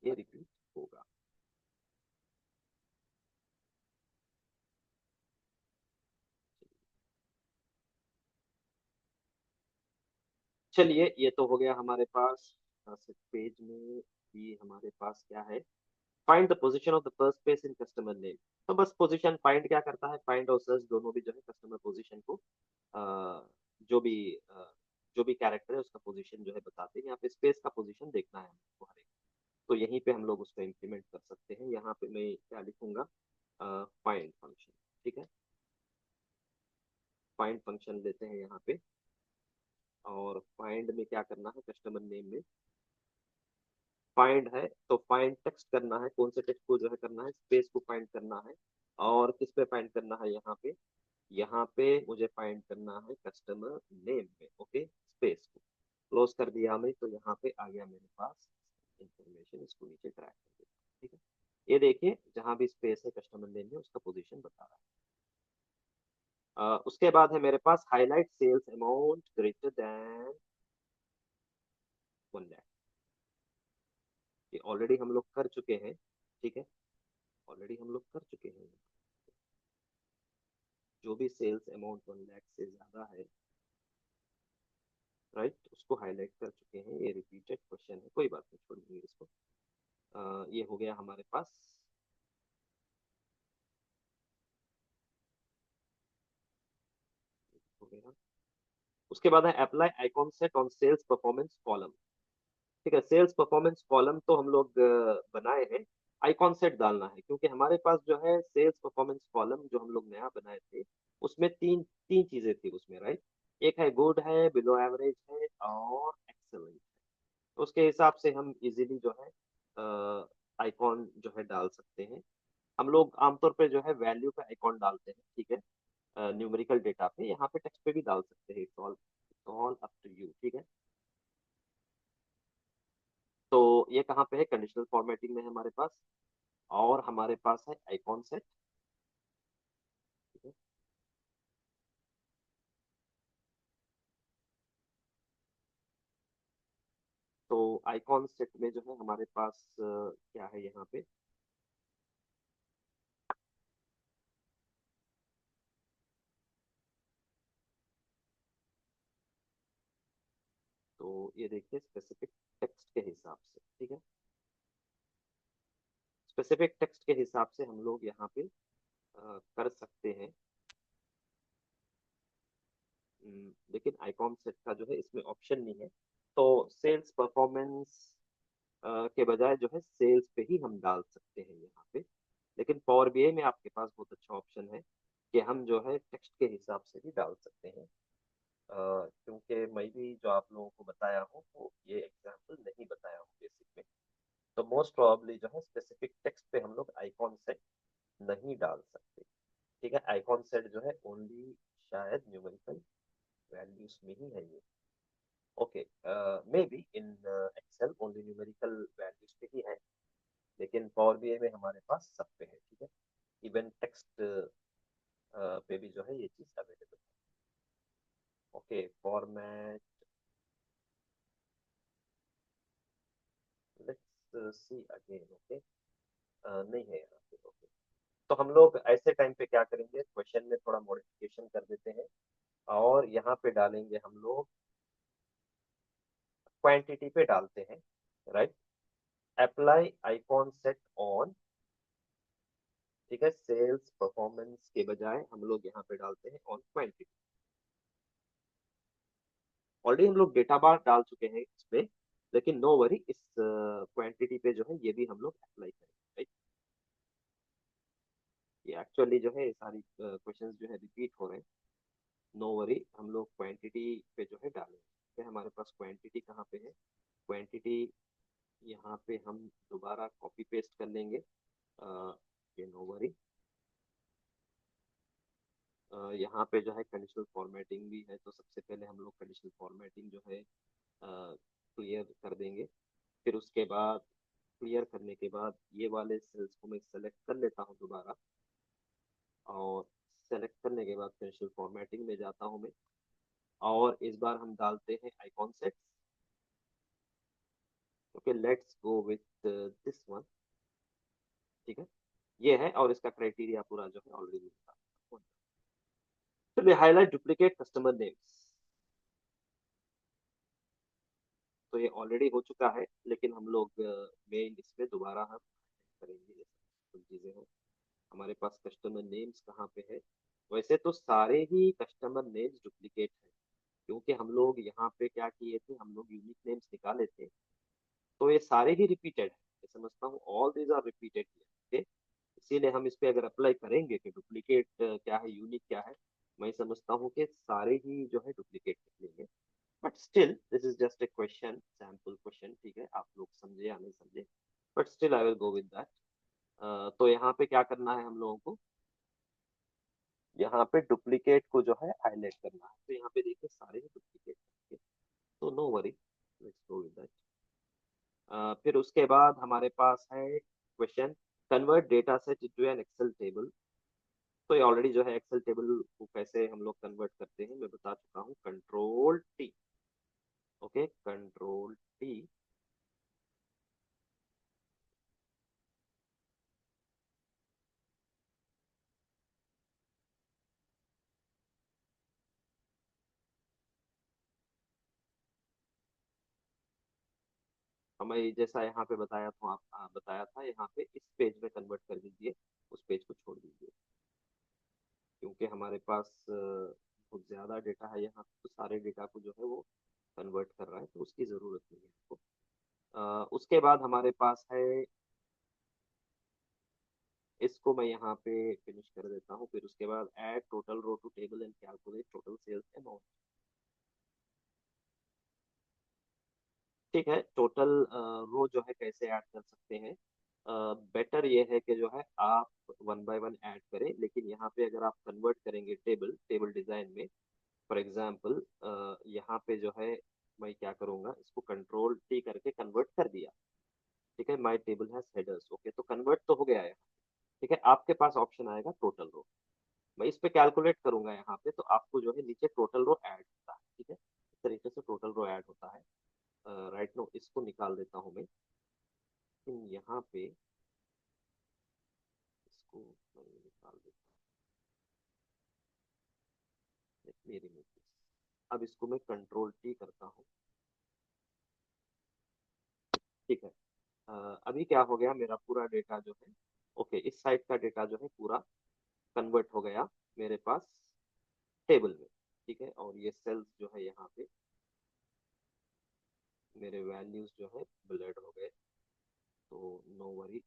ये रिपीट होगा। चलिए, ये तो हो गया हमारे पास। पेज में भी हमारे पास क्या है, find the position of the first page in customer name. तो बस पोजीशन फाइंड क्या करता है, फाइंड और सर्च दोनों भी जो है कस्टमर पोजीशन को जो भी जो भी कैरेक्टर है उसका पोजीशन जो है बताते हैं। यहाँ पे स्पेस का पोजीशन देखना है हमको हर एक। तो यहीं पे हम लोग उसको इम्प्लीमेंट कर सकते हैं। यहाँ पे मैं क्या लिखूंगा, फाइंड फंक्शन। ठीक है, फाइंड फंक्शन लेते हैं यहाँ पे। और फाइंड में क्या करना है, कस्टमर नेम में फाइंड है तो फाइंड टेक्स्ट करना है। कौन से टेक्स्ट को जो है करना है, स्पेस को फाइंड करना है। और किस पे फाइंड करना है, यहाँ पे मुझे फाइंड करना है कस्टमर नेम में। ओके, स्पेस को क्लोज कर दिया मैं, तो यहाँ पे आ गया मेरे पास इंफॉर्मेशन। इसको नीचे ड्रैग कर दिया। ठीक है, ये देखिए जहां भी स्पेस है कस्टमर नेम में उसका पोजीशन बता रहा है। उसके बाद है मेरे पास highlight sales amount greater than 1 lakh. ये ऑलरेडी हम लोग कर चुके हैं। ठीक है, ऑलरेडी हम लोग कर चुके हैं। जो भी सेल्स अमाउंट 1 लाख से ज्यादा है, राइट, उसको हाईलाइट कर चुके हैं। ये रिपीटेड क्वेश्चन है, कोई बात नहीं, छोड़ देंगे इसको। ये हो गया हमारे पास। हो गया। उसके बाद है apply icon set on sales performance column. ठीक है, सेल्स परफॉर्मेंस कॉलम तो हम लोग बनाए हैं। आइकॉन सेट डालना है क्योंकि हमारे पास जो है सेल्स परफॉर्मेंस कॉलम जो हम लोग नया बनाए थे, उसमें तीन तीन चीजें थी उसमें, राइट। एक है गुड है, बिलो एवरेज है, और एक्सेलेंट। तो उसके हिसाब से हम इजीली जो है आइकॉन जो है डाल सकते हैं। हम लोग आमतौर पे जो है वैल्यू का आइकॉन डालते हैं। ठीक है, न्यूमेरिकल डेटा पे, यहाँ पे टेक्स्ट पे भी डाल सकते हैं। It's all up to you. ठीक है, तो ये कहाँ पे है, कंडीशनल फॉर्मेटिंग में है हमारे पास। और हमारे पास है आइकॉन सेट। ठीक है, तो आइकॉन सेट में जो है हमारे पास क्या है यहाँ पे, तो ये देखिए स्पेसिफिक टेक्स्ट के हिसाब से। ठीक है, स्पेसिफिक टेक्स्ट के हिसाब से हम लोग यहाँ पे कर सकते हैं। लेकिन आइकॉन सेट का जो है इसमें ऑप्शन नहीं है। तो सेल्स परफॉर्मेंस के बजाय जो है सेल्स पे ही हम डाल सकते हैं यहाँ पे। लेकिन पावर बीआई में आपके पास बहुत अच्छा ऑप्शन है कि हम जो है टेक्स्ट के हिसाब से भी डाल सकते हैं। क्योंकि मैं भी जो आप लोगों को बताया हूँ वो ये एग्जाम्पल नहीं बताया हूँ बेसिक में। तो मोस्ट प्रोबेबली जो है स्पेसिफिक टेक्स्ट पे हम लोग आइकॉन सेट नहीं डाल सकते। ठीक है, आइकॉन सेट जो है ओनली शायद न्यूमेरिकल वैल्यूज में ही है ये। Okay, maybe in Excel only numerical values पे ही है। लेकिन पावर बीआई में हमारे पास सब पे है। ठीक है, इवन टेक्स्ट पे भी जो है ये चीज अवेलेबल है। Okay, format, let's see again. Okay, नहीं है यहाँ पे। ओके, तो हम लोग ऐसे टाइम पे क्या करेंगे, क्वेश्चन में थोड़ा मॉडिफिकेशन कर देते हैं। और यहाँ पे डालेंगे हम लोग क्वांटिटी पे डालते हैं, right. Apply icon set on. ठीक है, सेल्स परफॉर्मेंस के बजाय हम लोग यहाँ पे डालते हैं ऑन क्वांटिटी। ऑलरेडी हम लोग डेटा बार डाल चुके हैं इस पे, लेकिन नो वरी, इस क्वांटिटी पे जो है ये भी हम लोग अप्लाई करेंगे, राइट। ये एक्चुअली जो है ये सारी क्वेश्चंस जो है रिपीट हो रहे हैं। नो वरी, हम लोग क्वांटिटी पे जो है डालेंगे। ठीक है, हमारे पास क्वांटिटी कहाँ पे है, क्वांटिटी यहाँ पे हम दोबारा कॉपी पेस्ट कर लेंगे। ये नो वरी। यहाँ पे जो है कंडीशनल फॉर्मेटिंग भी है, तो सबसे पहले हम लोग कंडीशनल फॉर्मेटिंग जो है क्लियर कर देंगे। फिर उसके बाद क्लियर करने के बाद ये वाले सेल्स को मैं सेलेक्ट कर लेता हूँ दोबारा। और सेलेक्ट करने के बाद कंडीशनल फॉर्मेटिंग में जाता हूँ मैं। और इस बार हम डालते हैं icon set. Okay, let's go with this one. ठीक है, ये है और इसका क्राइटेरिया पूरा जो है ऑलरेडी मिलता है। चलिए, हाईलाइट डुप्लीकेट कस्टमर नेम्स। तो ये ऑलरेडी हो चुका है, लेकिन हम लोग मेन इसमें दोबारा हम करेंगे, ये सब चीजें हैं। हमारे पास कस्टमर नेम्स कहाँ पे है? वैसे तो सारे ही कस्टमर नेम्स डुप्लीकेट है, क्योंकि हम लोग यहाँ पे क्या किए थे, हम लोग यूनिक नेम्स निकाले थे, तो ये सारे ही रिपीटेड है। मैं समझता हूँ all these are repeated, okay. इसीलिए हम इस पे अगर अप्लाई करेंगे कि डुप्लीकेट क्या है, यूनिक क्या है, मैं समझता हूँ कि सारे ही जो है डुप्लीकेट निकलेंगे। But still this is just a question, sample question, ठीक है, आप लोग समझे या नहीं समझे, but still I will go with that. तो यहाँ पे क्या करना है हम लोगों को, यहाँ पे डुप्लीकेट को जो है हाईलाइट करना है। तो यहाँ पे देखिए सारे ही डुप्लीकेट, तो no worry, let's go with that. फिर उसके बाद हमारे पास है question, convert data set into an Excel table. तो ये ऑलरेडी जो है एक्सेल टेबल को कैसे हम लोग कन्वर्ट करते हैं मैं बता चुका हूँ, control T, okay, control T. हमें जैसा यहाँ पे बताया था, बताया था यहाँ पे इस पेज में कन्वर्ट कर दीजिए, उस पेज को छोड़ दीजिए, क्योंकि हमारे पास बहुत ज्यादा डेटा है यहाँ, तो सारे डेटा को जो है वो कन्वर्ट कर रहा है, तो उसकी जरूरत नहीं है आपको। उसके बाद हमारे पास है, इसको मैं यहाँ पे फिनिश कर देता हूँ। फिर उसके बाद add total row to table and calculate total sales amount. ठीक है, टोटल रो जो है कैसे ऐड कर सकते हैं, बेटर ये है कि जो है आप वन बाय वन ऐड करें, लेकिन यहाँ पे अगर आप कन्वर्ट करेंगे टेबल टेबल डिजाइन में, फॉर एग्जांपल यहाँ पे जो है मैं क्या करूंगा, इसको कंट्रोल टी करके कन्वर्ट कर दिया, ठीक है, my table has headers, okay, तो कन्वर्ट तो हो गया है। ठीक है, आपके पास ऑप्शन आएगा टोटल रो, मैं इस पे कैलकुलेट करूंगा यहाँ पे, तो आपको जो है नीचे टोटल रो ऐड होता है, ठीक है, इस तरीके से टोटल रो ऐड होता है। राइट नो, इसको निकाल देता हूँ मैं, लेकिन यहाँ पे इसको मैं निकाल देता हूँ, मेरी remove अब इसको मैं कंट्रोल टी करता हूँ, ठीक है। अभी क्या हो गया, मेरा पूरा डेटा जो है, ओके, इस साइड का डेटा जो है पूरा कन्वर्ट हो गया मेरे पास टेबल में, ठीक है, और ये सेल्स जो है यहाँ पे मेरे वैल्यूज जो है ब्लड हो गए, तो नो वरी,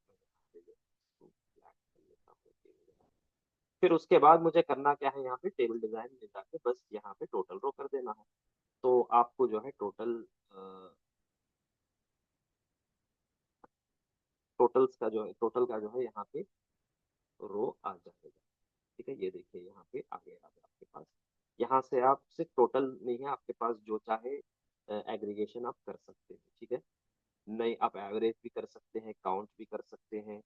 फिर उसके बाद मुझे करना क्या है, यहाँ पे टेबल डिजाइन में जाके बस यहाँ पे टोटल रो कर देना है, तो आपको जो है टोटल्स का जो है, टोटल का जो है यहाँ पे रो आ जाएगा, ठीक है, ये देखिए यहाँ पे आ गया अब आपके पास। यहाँ से आप सिर्फ टोटल नहीं है आपके पास, जो चाहे एग्रीगेशन आप कर सकते हैं, ठीक है, नहीं आप एवरेज भी कर सकते हैं, काउंट भी कर सकते हैं,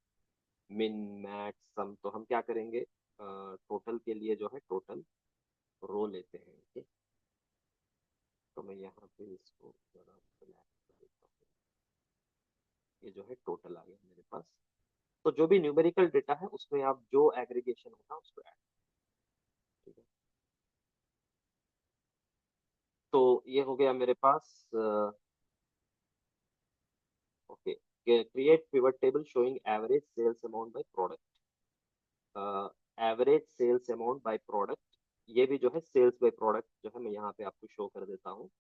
मिन मैक्स सम, तो हम क्या करेंगे, टोटल के लिए जो है टोटल रो लेते हैं, ठीक है, तो मैं यहाँ पे इसको जरा black कर देता हूँ। ये जो है टोटल आ गया मेरे पास, तो जो भी न्यूमेरिकल डेटा है उसमें आप जो एग्रीगेशन होगा उसको ऐड, ठीक है, तो ये हो गया मेरे पास, okay, create pivot table showing average sales amount by product, average sales amount by product, ये भी जो है सेल्स बाय प्रोडक्ट जो है मैं यहाँ पे आपको शो कर देता हूँ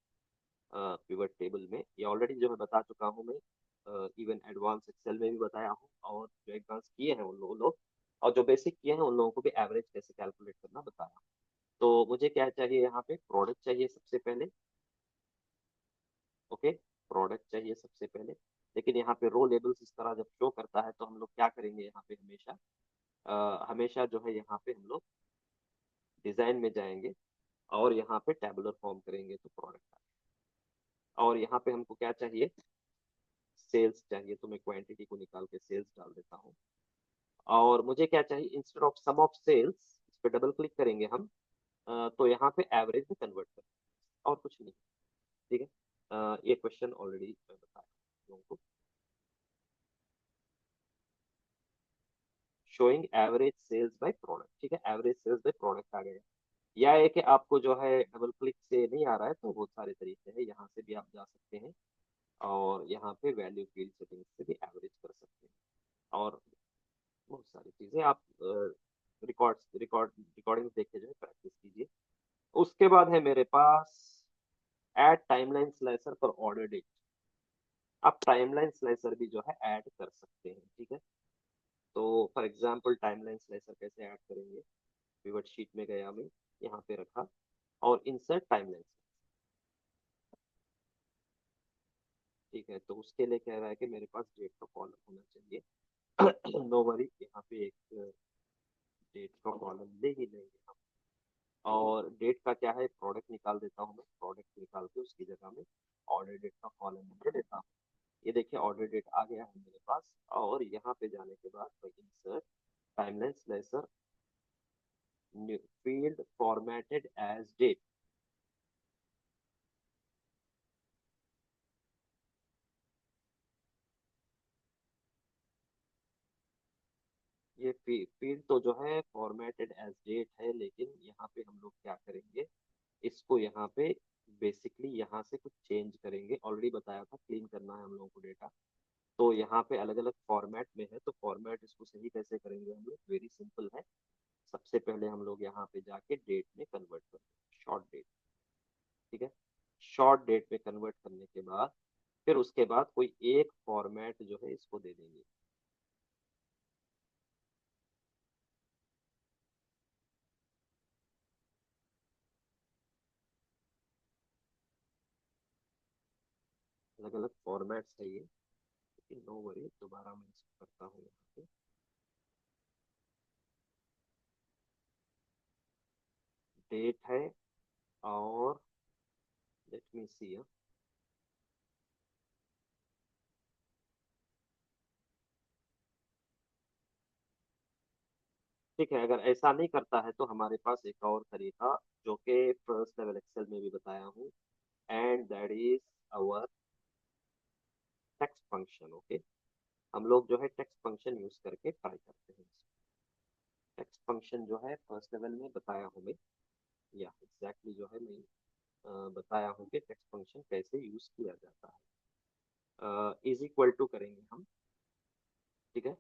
पिवट टेबल में। ये ऑलरेडी जो मैं बता चुका हूँ मैं, इवन एडवांस एक्सेल में भी बताया हूँ, और जो एडवांस किए हैं उन लोग और जो बेसिक किए हैं उन लोगों को भी एवरेज कैसे कैलकुलेट करना बताया। तो मुझे क्या चाहिए, यहाँ पे प्रोडक्ट चाहिए सबसे पहले, ओके, प्रोडक्ट चाहिए सबसे पहले, लेकिन यहाँ पे रो लेबल्स इस तरह जब शो करता है तो हम लोग क्या करेंगे, यहाँ पे हमेशा हमेशा जो है यहाँ पे हम लोग डिजाइन में जाएंगे और यहाँ पे टेबुलर फॉर्म करेंगे तो प्रोडक्ट, और यहाँ पे हमको क्या चाहिए, सेल्स चाहिए, तो मैं क्वांटिटी को निकाल के सेल्स डाल देता हूँ। और मुझे क्या चाहिए, instead of sum of sales, इस पे डबल क्लिक करेंगे हम, तो यहाँ पे एवरेज में कन्वर्ट करें, और कुछ नहीं, ठीक है। ये क्वेश्चन ऑलरेडी मैं बताया लोगों को, showing average sales by product, ठीक है, एवरेज सेल्स बाय प्रोडक्ट आ गया। या है कि आपको जो है डबल क्लिक से नहीं आ रहा है, तो बहुत सारे तरीके हैं, यहाँ से भी आप जा सकते हैं, और यहाँ पे वैल्यू फील्ड सेटिंग्स से भी एवरेज कर सकते हैं, और बहुत सारी चीजें आप रिकॉर्डिंग देख के जो है प्रैक्टिस कीजिए। उसके बाद है मेरे पास add timeline slicer for order date. आप टाइमलाइन स्लाइसर भी जो है ऐड कर सकते हैं, ठीक है। तो फॉर एग्जांपल टाइमलाइन स्लाइसर कैसे ऐड करेंगे, पिवट शीट में गया मैं, यहाँ पे रखा और इंसर्ट टाइमलाइन, ठीक है। तो उसके लिए कह रहा है कि मेरे पास डेट का कॉलम होना चाहिए। नो वरी, यहाँ पे एक डेट का कॉलम ले ही लेंगे हम। और डेट का क्या है, प्रोडक्ट निकाल देता हूँ मैं, प्रोडक्ट निकाल के उसकी जगह में ऑर्डर डेट का कॉलम दे देता हूँ। ये देखिए ऑर्डर डेट आ गया है मेरे पास, और यहाँ पे जाने के बाद मैं insert timeline slicer field formatted as date. ये फील्ड तो जो है फॉर्मेटेड एज डेट है, लेकिन यहाँ पे हम लोग क्या करेंगे, इसको यहाँ पे बेसिकली यहाँ से कुछ चेंज करेंगे। ऑलरेडी बताया था क्लीन करना है हम लोगों को डेटा, तो यहाँ पे अलग अलग फॉर्मेट में है, तो फॉर्मेट इसको सही कैसे करेंगे हम लोग, वेरी सिंपल है। सबसे पहले हम लोग यहाँ पे जाके डेट में कन्वर्ट करेंगे, शॉर्ट डेट, ठीक है। शॉर्ट डेट में कन्वर्ट करने के बाद फिर उसके बाद कोई एक फॉर्मेट जो है इसको दे देंगे। अलग अलग फॉर्मेट्स है ये, लेकिन नो वरी, दोबारा मैं इसको करता हूँ यहाँ पे। डेट है, और लेट मी सी, ठीक है। अगर ऐसा नहीं करता है तो हमारे पास एक और तरीका, जो कि फर्स्ट लेवल एक्सेल में भी बताया हूँ, and that is our text function, okay. हम लोग जो है टेक्स्ट फंक्शन यूज करके ट्राई करते हैं। टेक्स्ट फंक्शन जो है फर्स्ट लेवल में बताया हूँ मैं, या एग्जैक्टली जो है मैं बताया हूँ कि टेक्स्ट फंक्शन कैसे यूज किया जाता है। इज इक्वल टू करेंगे हम, ठीक है।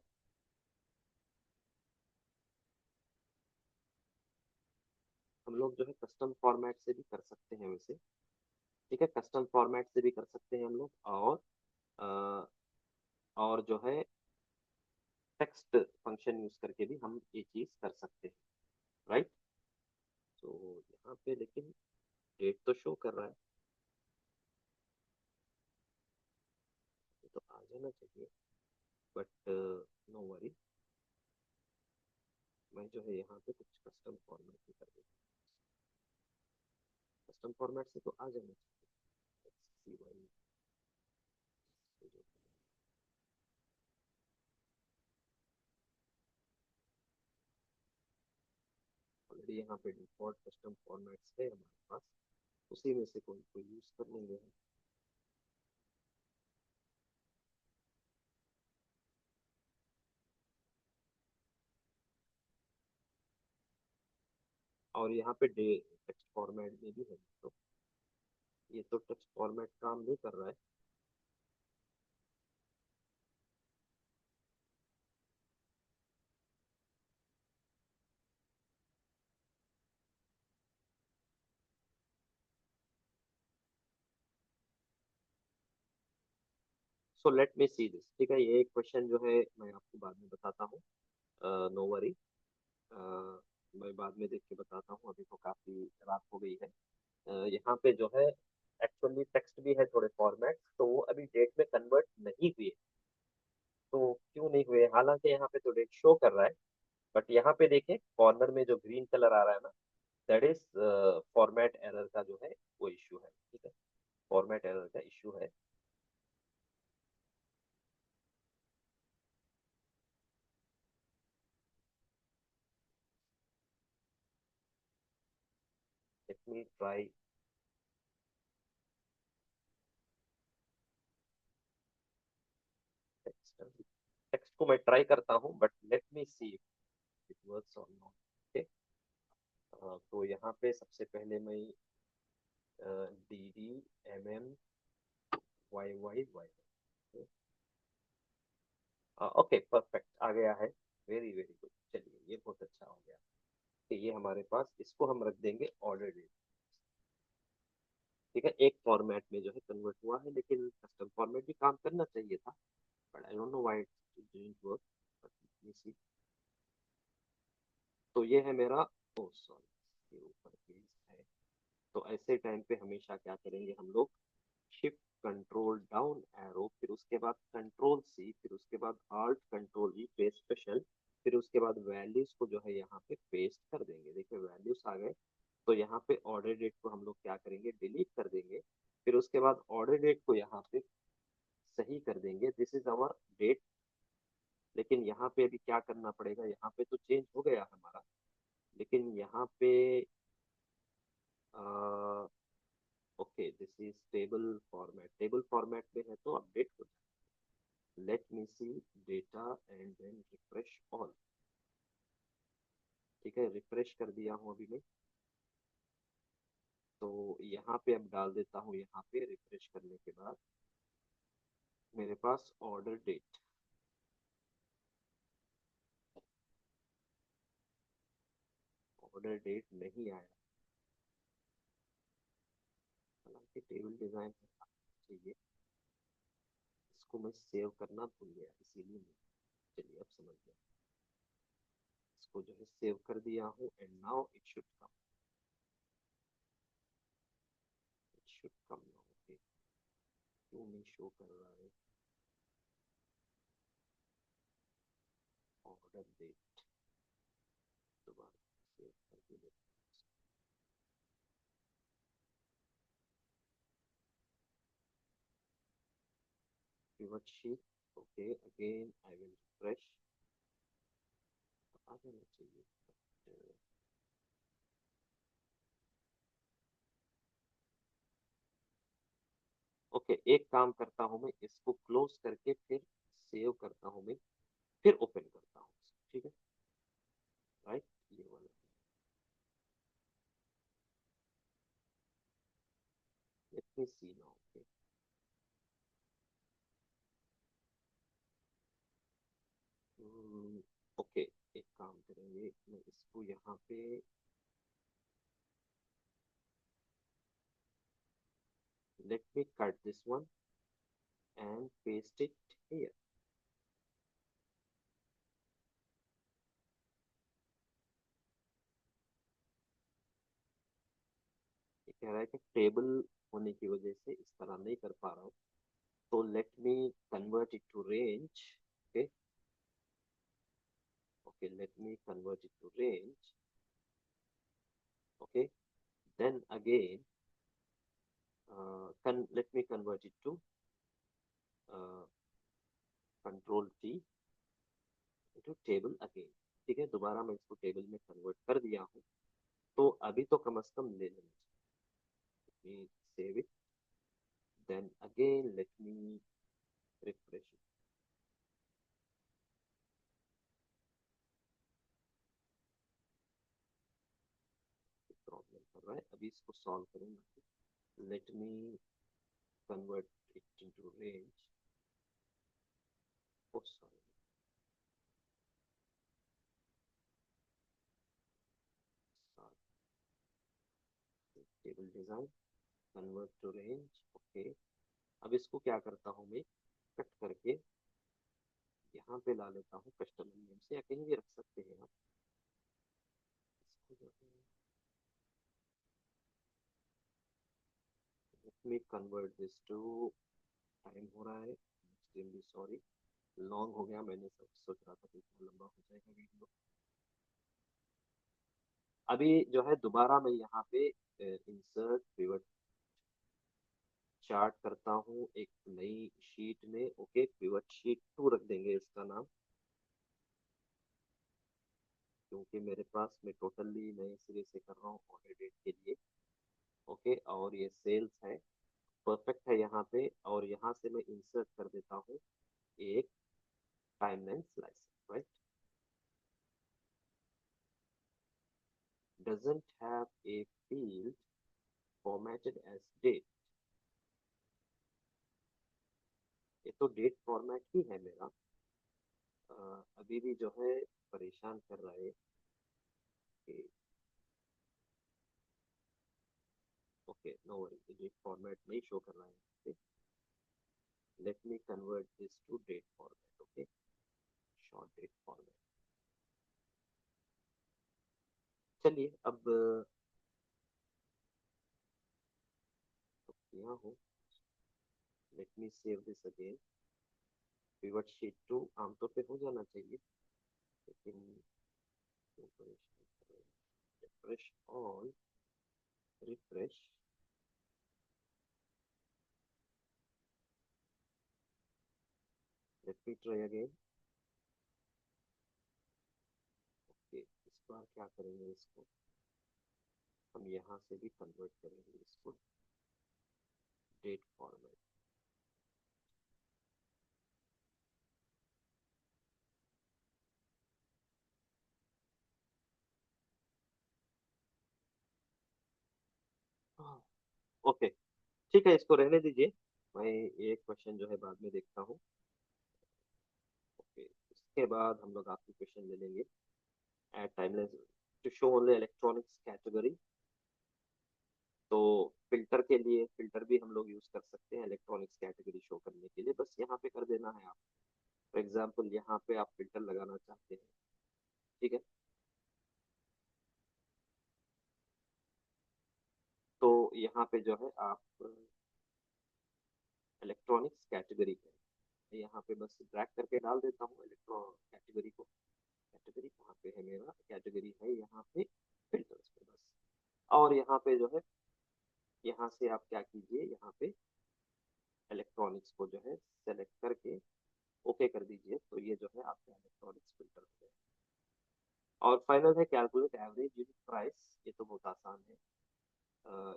हम लोग जो है कस्टम फॉर्मेट से भी कर सकते हैं वैसे, ठीक है। कस्टम फॉर्मेट से भी कर सकते हैं हम लोग, अ, और जो है टेक्स्ट फंक्शन यूज करके भी हम ये चीज कर सकते हैं, राइट। तो यहाँ पे लेकिन डेट तो शो कर रहा है, ये तो आ जाना चाहिए, बट नो वरी, मैं जो है यहाँ पे कुछ कस्टम फॉर्मेट भी कर देता हूँ। कस्टम फॉर्मेट से तो आ जाना चाहिए। ऑलरेडी यहाँ पे डिफॉल्ट कस्टम फॉर्मेट्स है हमारे पास, उसी में से कोई कोई यूज कर लेंगे हम। और यहाँ पे टेक्स्ट फॉर्मेट में भी है, तो ये तो टेक्स्ट फॉर्मेट काम नहीं कर रहा है। So let me see this, ठीक है। ये एक क्वेश्चन जो है मैं आपको बाद में बताता हूँ, नो वरी। मैं बाद में देख के बताता हूँ, अभी तो काफी रात हो गई है। यहाँ पे जो है एक्चुअली टेक्स्ट भी है थोड़े फॉर्मेट, तो वो अभी डेट में कन्वर्ट नहीं हुए। तो क्यों नहीं हुए, हालांकि यहाँ पे तो डेट शो कर रहा है, बट यहाँ पे देखिए कॉर्नर में जो ग्रीन कलर आ रहा है ना, दैट इज फॉर्मेट एरर का जो है वो इश्यू है, ठीक है। फॉर्मेट एरर का इश्यू है। Let me try, text text को मैं ट्राई करता हूँ, but let me see it works or not, okay. तो यहाँ पे सबसे पहले मैं D D M M YYY। Okay perfect, आ गया है। वेरी वेरी गुड, चलिए ये बहुत अच्छा हो गया। तो ये हमारे पास, इसको हम रख देंगे ऑर्डर डेट। ठीक है, एक फॉर्मेट में जो है कन्वर्ट हुआ है, लेकिन कस्टम फॉर्मेट भी काम करना चाहिए था, but I don't know why it didn't work. But see, तो ये है मेरा, ओ सॉरी, ये ऊपर पेज है। तो ऐसे टाइम पे हमेशा क्या करेंगे हम लोग, शिफ्ट कंट्रोल डाउन एरो, फिर उसके बाद कंट्रोल सी, फिर उसके बाद आल्ट कंट्रोल ई पेस्ट स्पेशल, फिर उसके बाद वैल्यूज को जो है यहाँ पे पेस्ट कर देंगे। देखिए वैल्यूज आ गए, तो यहाँ पे ऑर्डर डेट को हम लोग क्या करेंगे, डिलीट कर देंगे। फिर उसके बाद ऑर्डर डेट को यहाँ पे सही कर देंगे, दिस इज आवर डेट। लेकिन यहाँ पे अभी क्या करना पड़ेगा, यहाँ पे तो चेंज हो गया हमारा, लेकिन यहाँ पे okay, this is table format, table format में है तो अपडेट हो जाए। Let me see data and then refresh all. ठीक है, रिफ्रेश कर दिया हूँ अभी मैं। तो यहाँ पे अब डाल देता हूँ, यहाँ पे रिफ्रेश करने के बाद मेरे पास ऑर्डर डेट, ऑर्डर डेट नहीं आया। हालांकि टेबल डिजाइन चाहिए, इसको मैं सेव करना भूल गया इसीलिए नहीं। चलिए अब समझ गया, इसको जो है सेव कर दिया हूँ, and now it should come, it should come now. Okay, क्यों नहीं शो कर रहा है ऑर्डर डेट, दोबारा सेव करके देखते हैं। pivot sheet, okay, again I will refresh, आ जाना चाहिए। ओके, एक काम करता हूँ मैं, इसको क्लोज करके फिर सेव करता हूँ मैं, फिर ओपन करता हूँ। ठीक है, राइट, ये वाला। लेट मी सी नाउ। ओके, ओके, एक काम करेंगे, मैं इसको यहाँ पे, let me cut this one and paste it here. ये कह रहा है कि टेबल होने की वजह से इस तरह नहीं कर पा रहा हूँ, तो let me convert it to range. Okay, okay, let me convert it to range. Okay, then again, let me convert it to uh, control T into table again। ठीक है, दोबारा मैं इसको टेबल में कन्वर्ट कर दिया हूँ, तो अभी तो कम से कम ले लेना चाहिए। Save it, then again let me refresh it. Problem कर रहा है, अभी इसको सॉल्व करूंगा। Let me convert it into range. Oh sorry, table design, convert to range. Okay, अब इसको क्या करता हूँ मैं, कट करके यहाँ पे ला लेता हूँ कस्टमर नेम से, या कहीं भी रख सकते हैं आप इसको जो है। Let me convert this to, time हो रहा है, एक्सट्रीमली सॉरी, लॉन्ग हो गया, मैंने सब सोच रहा था कि इतना लंबा हो जाएगा वीडियो। अभी जो है दोबारा मैं यहाँ पे इंसर्ट पिवट चार्ट करता हूँ एक नई शीट में। ओके, पिवट शीट 2 रख देंगे इसका नाम, क्योंकि मेरे पास मैं टोटली नए सिरे से कर रहा हूँ ऑर्डर डेट के लिए। ओके, और ये सेल्स है, परफेक्ट है यहाँ पे, और यहाँ से मैं इंसर्ट कर देता हूँ एक timeline slice, right. Doesn't have a field formatted as date। ये तो डेट फॉर्मेट ही है मेरा। अभी भी जो है परेशान कर रहा है कि okay no worry, date format नहीं शो कर रहा है। Let me convert this to date format. Okay, short date format. चलिए अब तो किया हूँ। Let me save this again. Pivot sheet टू आमतौर पे हो जाना चाहिए, लेकिन refresh on, refresh. Let me try again. Okay, इस बार क्या करेंगे, इसको हम यहाँ से भी कन्वर्ट करेंगे इसको डेट फॉर्मेट। ओके, ठीक है, इसको रहने दीजिए। मैं एक क्वेश्चन जो है बाद में देखता हूँ। ओके, इसके बाद हम लोग आपकी क्वेश्चन ले लेंगे। At timeless to show only electronics category. तो फिल्टर के लिए फिल्टर भी हम लोग यूज कर सकते हैं इलेक्ट्रॉनिक्स कैटेगरी शो करने के लिए। बस यहाँ पे कर देना है आप। फॉर एग्जाम्पल यहाँ पे आप फिल्टर लगाना चाहते हैं, ठीक है। तो यहाँ पे जो है आप इलेक्ट्रॉनिक्स कैटेगरी पे यहाँ पे बस ड्रैग करके डाल देता हूँ इलेक्ट्रॉ कैटेगरी को। कैटेगरी कहाँ पे है मेरा, कैटेगरी है यहाँ पे फिल्टर्स पे बस। और यहाँ पे जो है, यहाँ से आप क्या कीजिए, यहाँ पे इलेक्ट्रॉनिक्स को जो है सेलेक्ट करके ओके कर दीजिए। तो ये जो है आपका इलेक्ट्रॉनिक्स फिल्टर हो गया। और फाइनल है कैलकुलेट एवरेज यूनिट प्राइस। ये तो बहुत आसान है।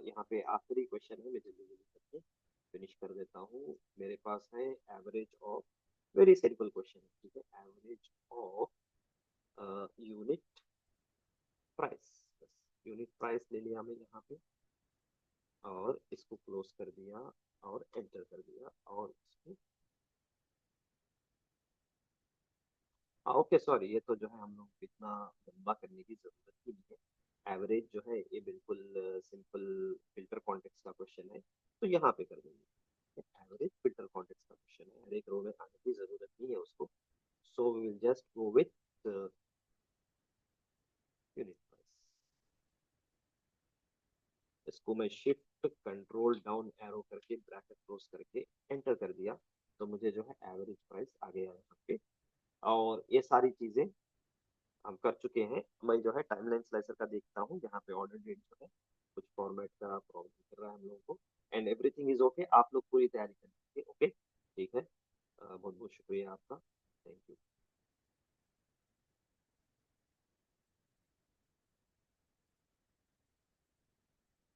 यहाँ पे आखिरी क्वेश्चन है, मैं जल्दी जल्दी करके फिनिश कर देता हूँ। मेरे पास है average of, very simple question है, ठीक है। एवरेज ऑफ यूनिट प्राइस, बस यूनिट प्राइस ले लिया हमने यहाँ पे, और इसको क्लोज कर दिया और एंटर कर दिया। और इसको ओके सॉरी, ये तो जो है हम लोग को इतना लंबा करने की जरूरत ही नहीं है। एवरेज जो है ये बिल्कुल सिंपल फिल्टर कॉन्टेक्स्ट का क्वेश्चन है, तो यहाँ पे कर देंगे। एवरेज फिल्टर कॉन्टेक्स्ट का क्वेश्चन है, हर एक रो में आने की जरूरत नहीं है उसको। So we will just go with unit price. इसको मैं शिफ्ट कंट्रोल डाउन एरो करके ब्रैकेट क्लोज करके एंटर कर दिया। तो मुझे जो है एवरेज प्राइस आ गया यहाँ पे। और ये सारी चीजें हम कर चुके हैं। मैं जो है टाइमलाइन स्लाइसर का देखता हूँ, यहाँ पे ऑर्डर डेट जो है कुछ फॉर्मेट का प्रॉब्लम कर रहा है हम लोगों को। एंड एवरीथिंग इज ओके, आप लोग पूरी तैयारी कर लीजिए। ओके, ठीक है। बहुत बहुत शुक्रिया आपका। Thank you.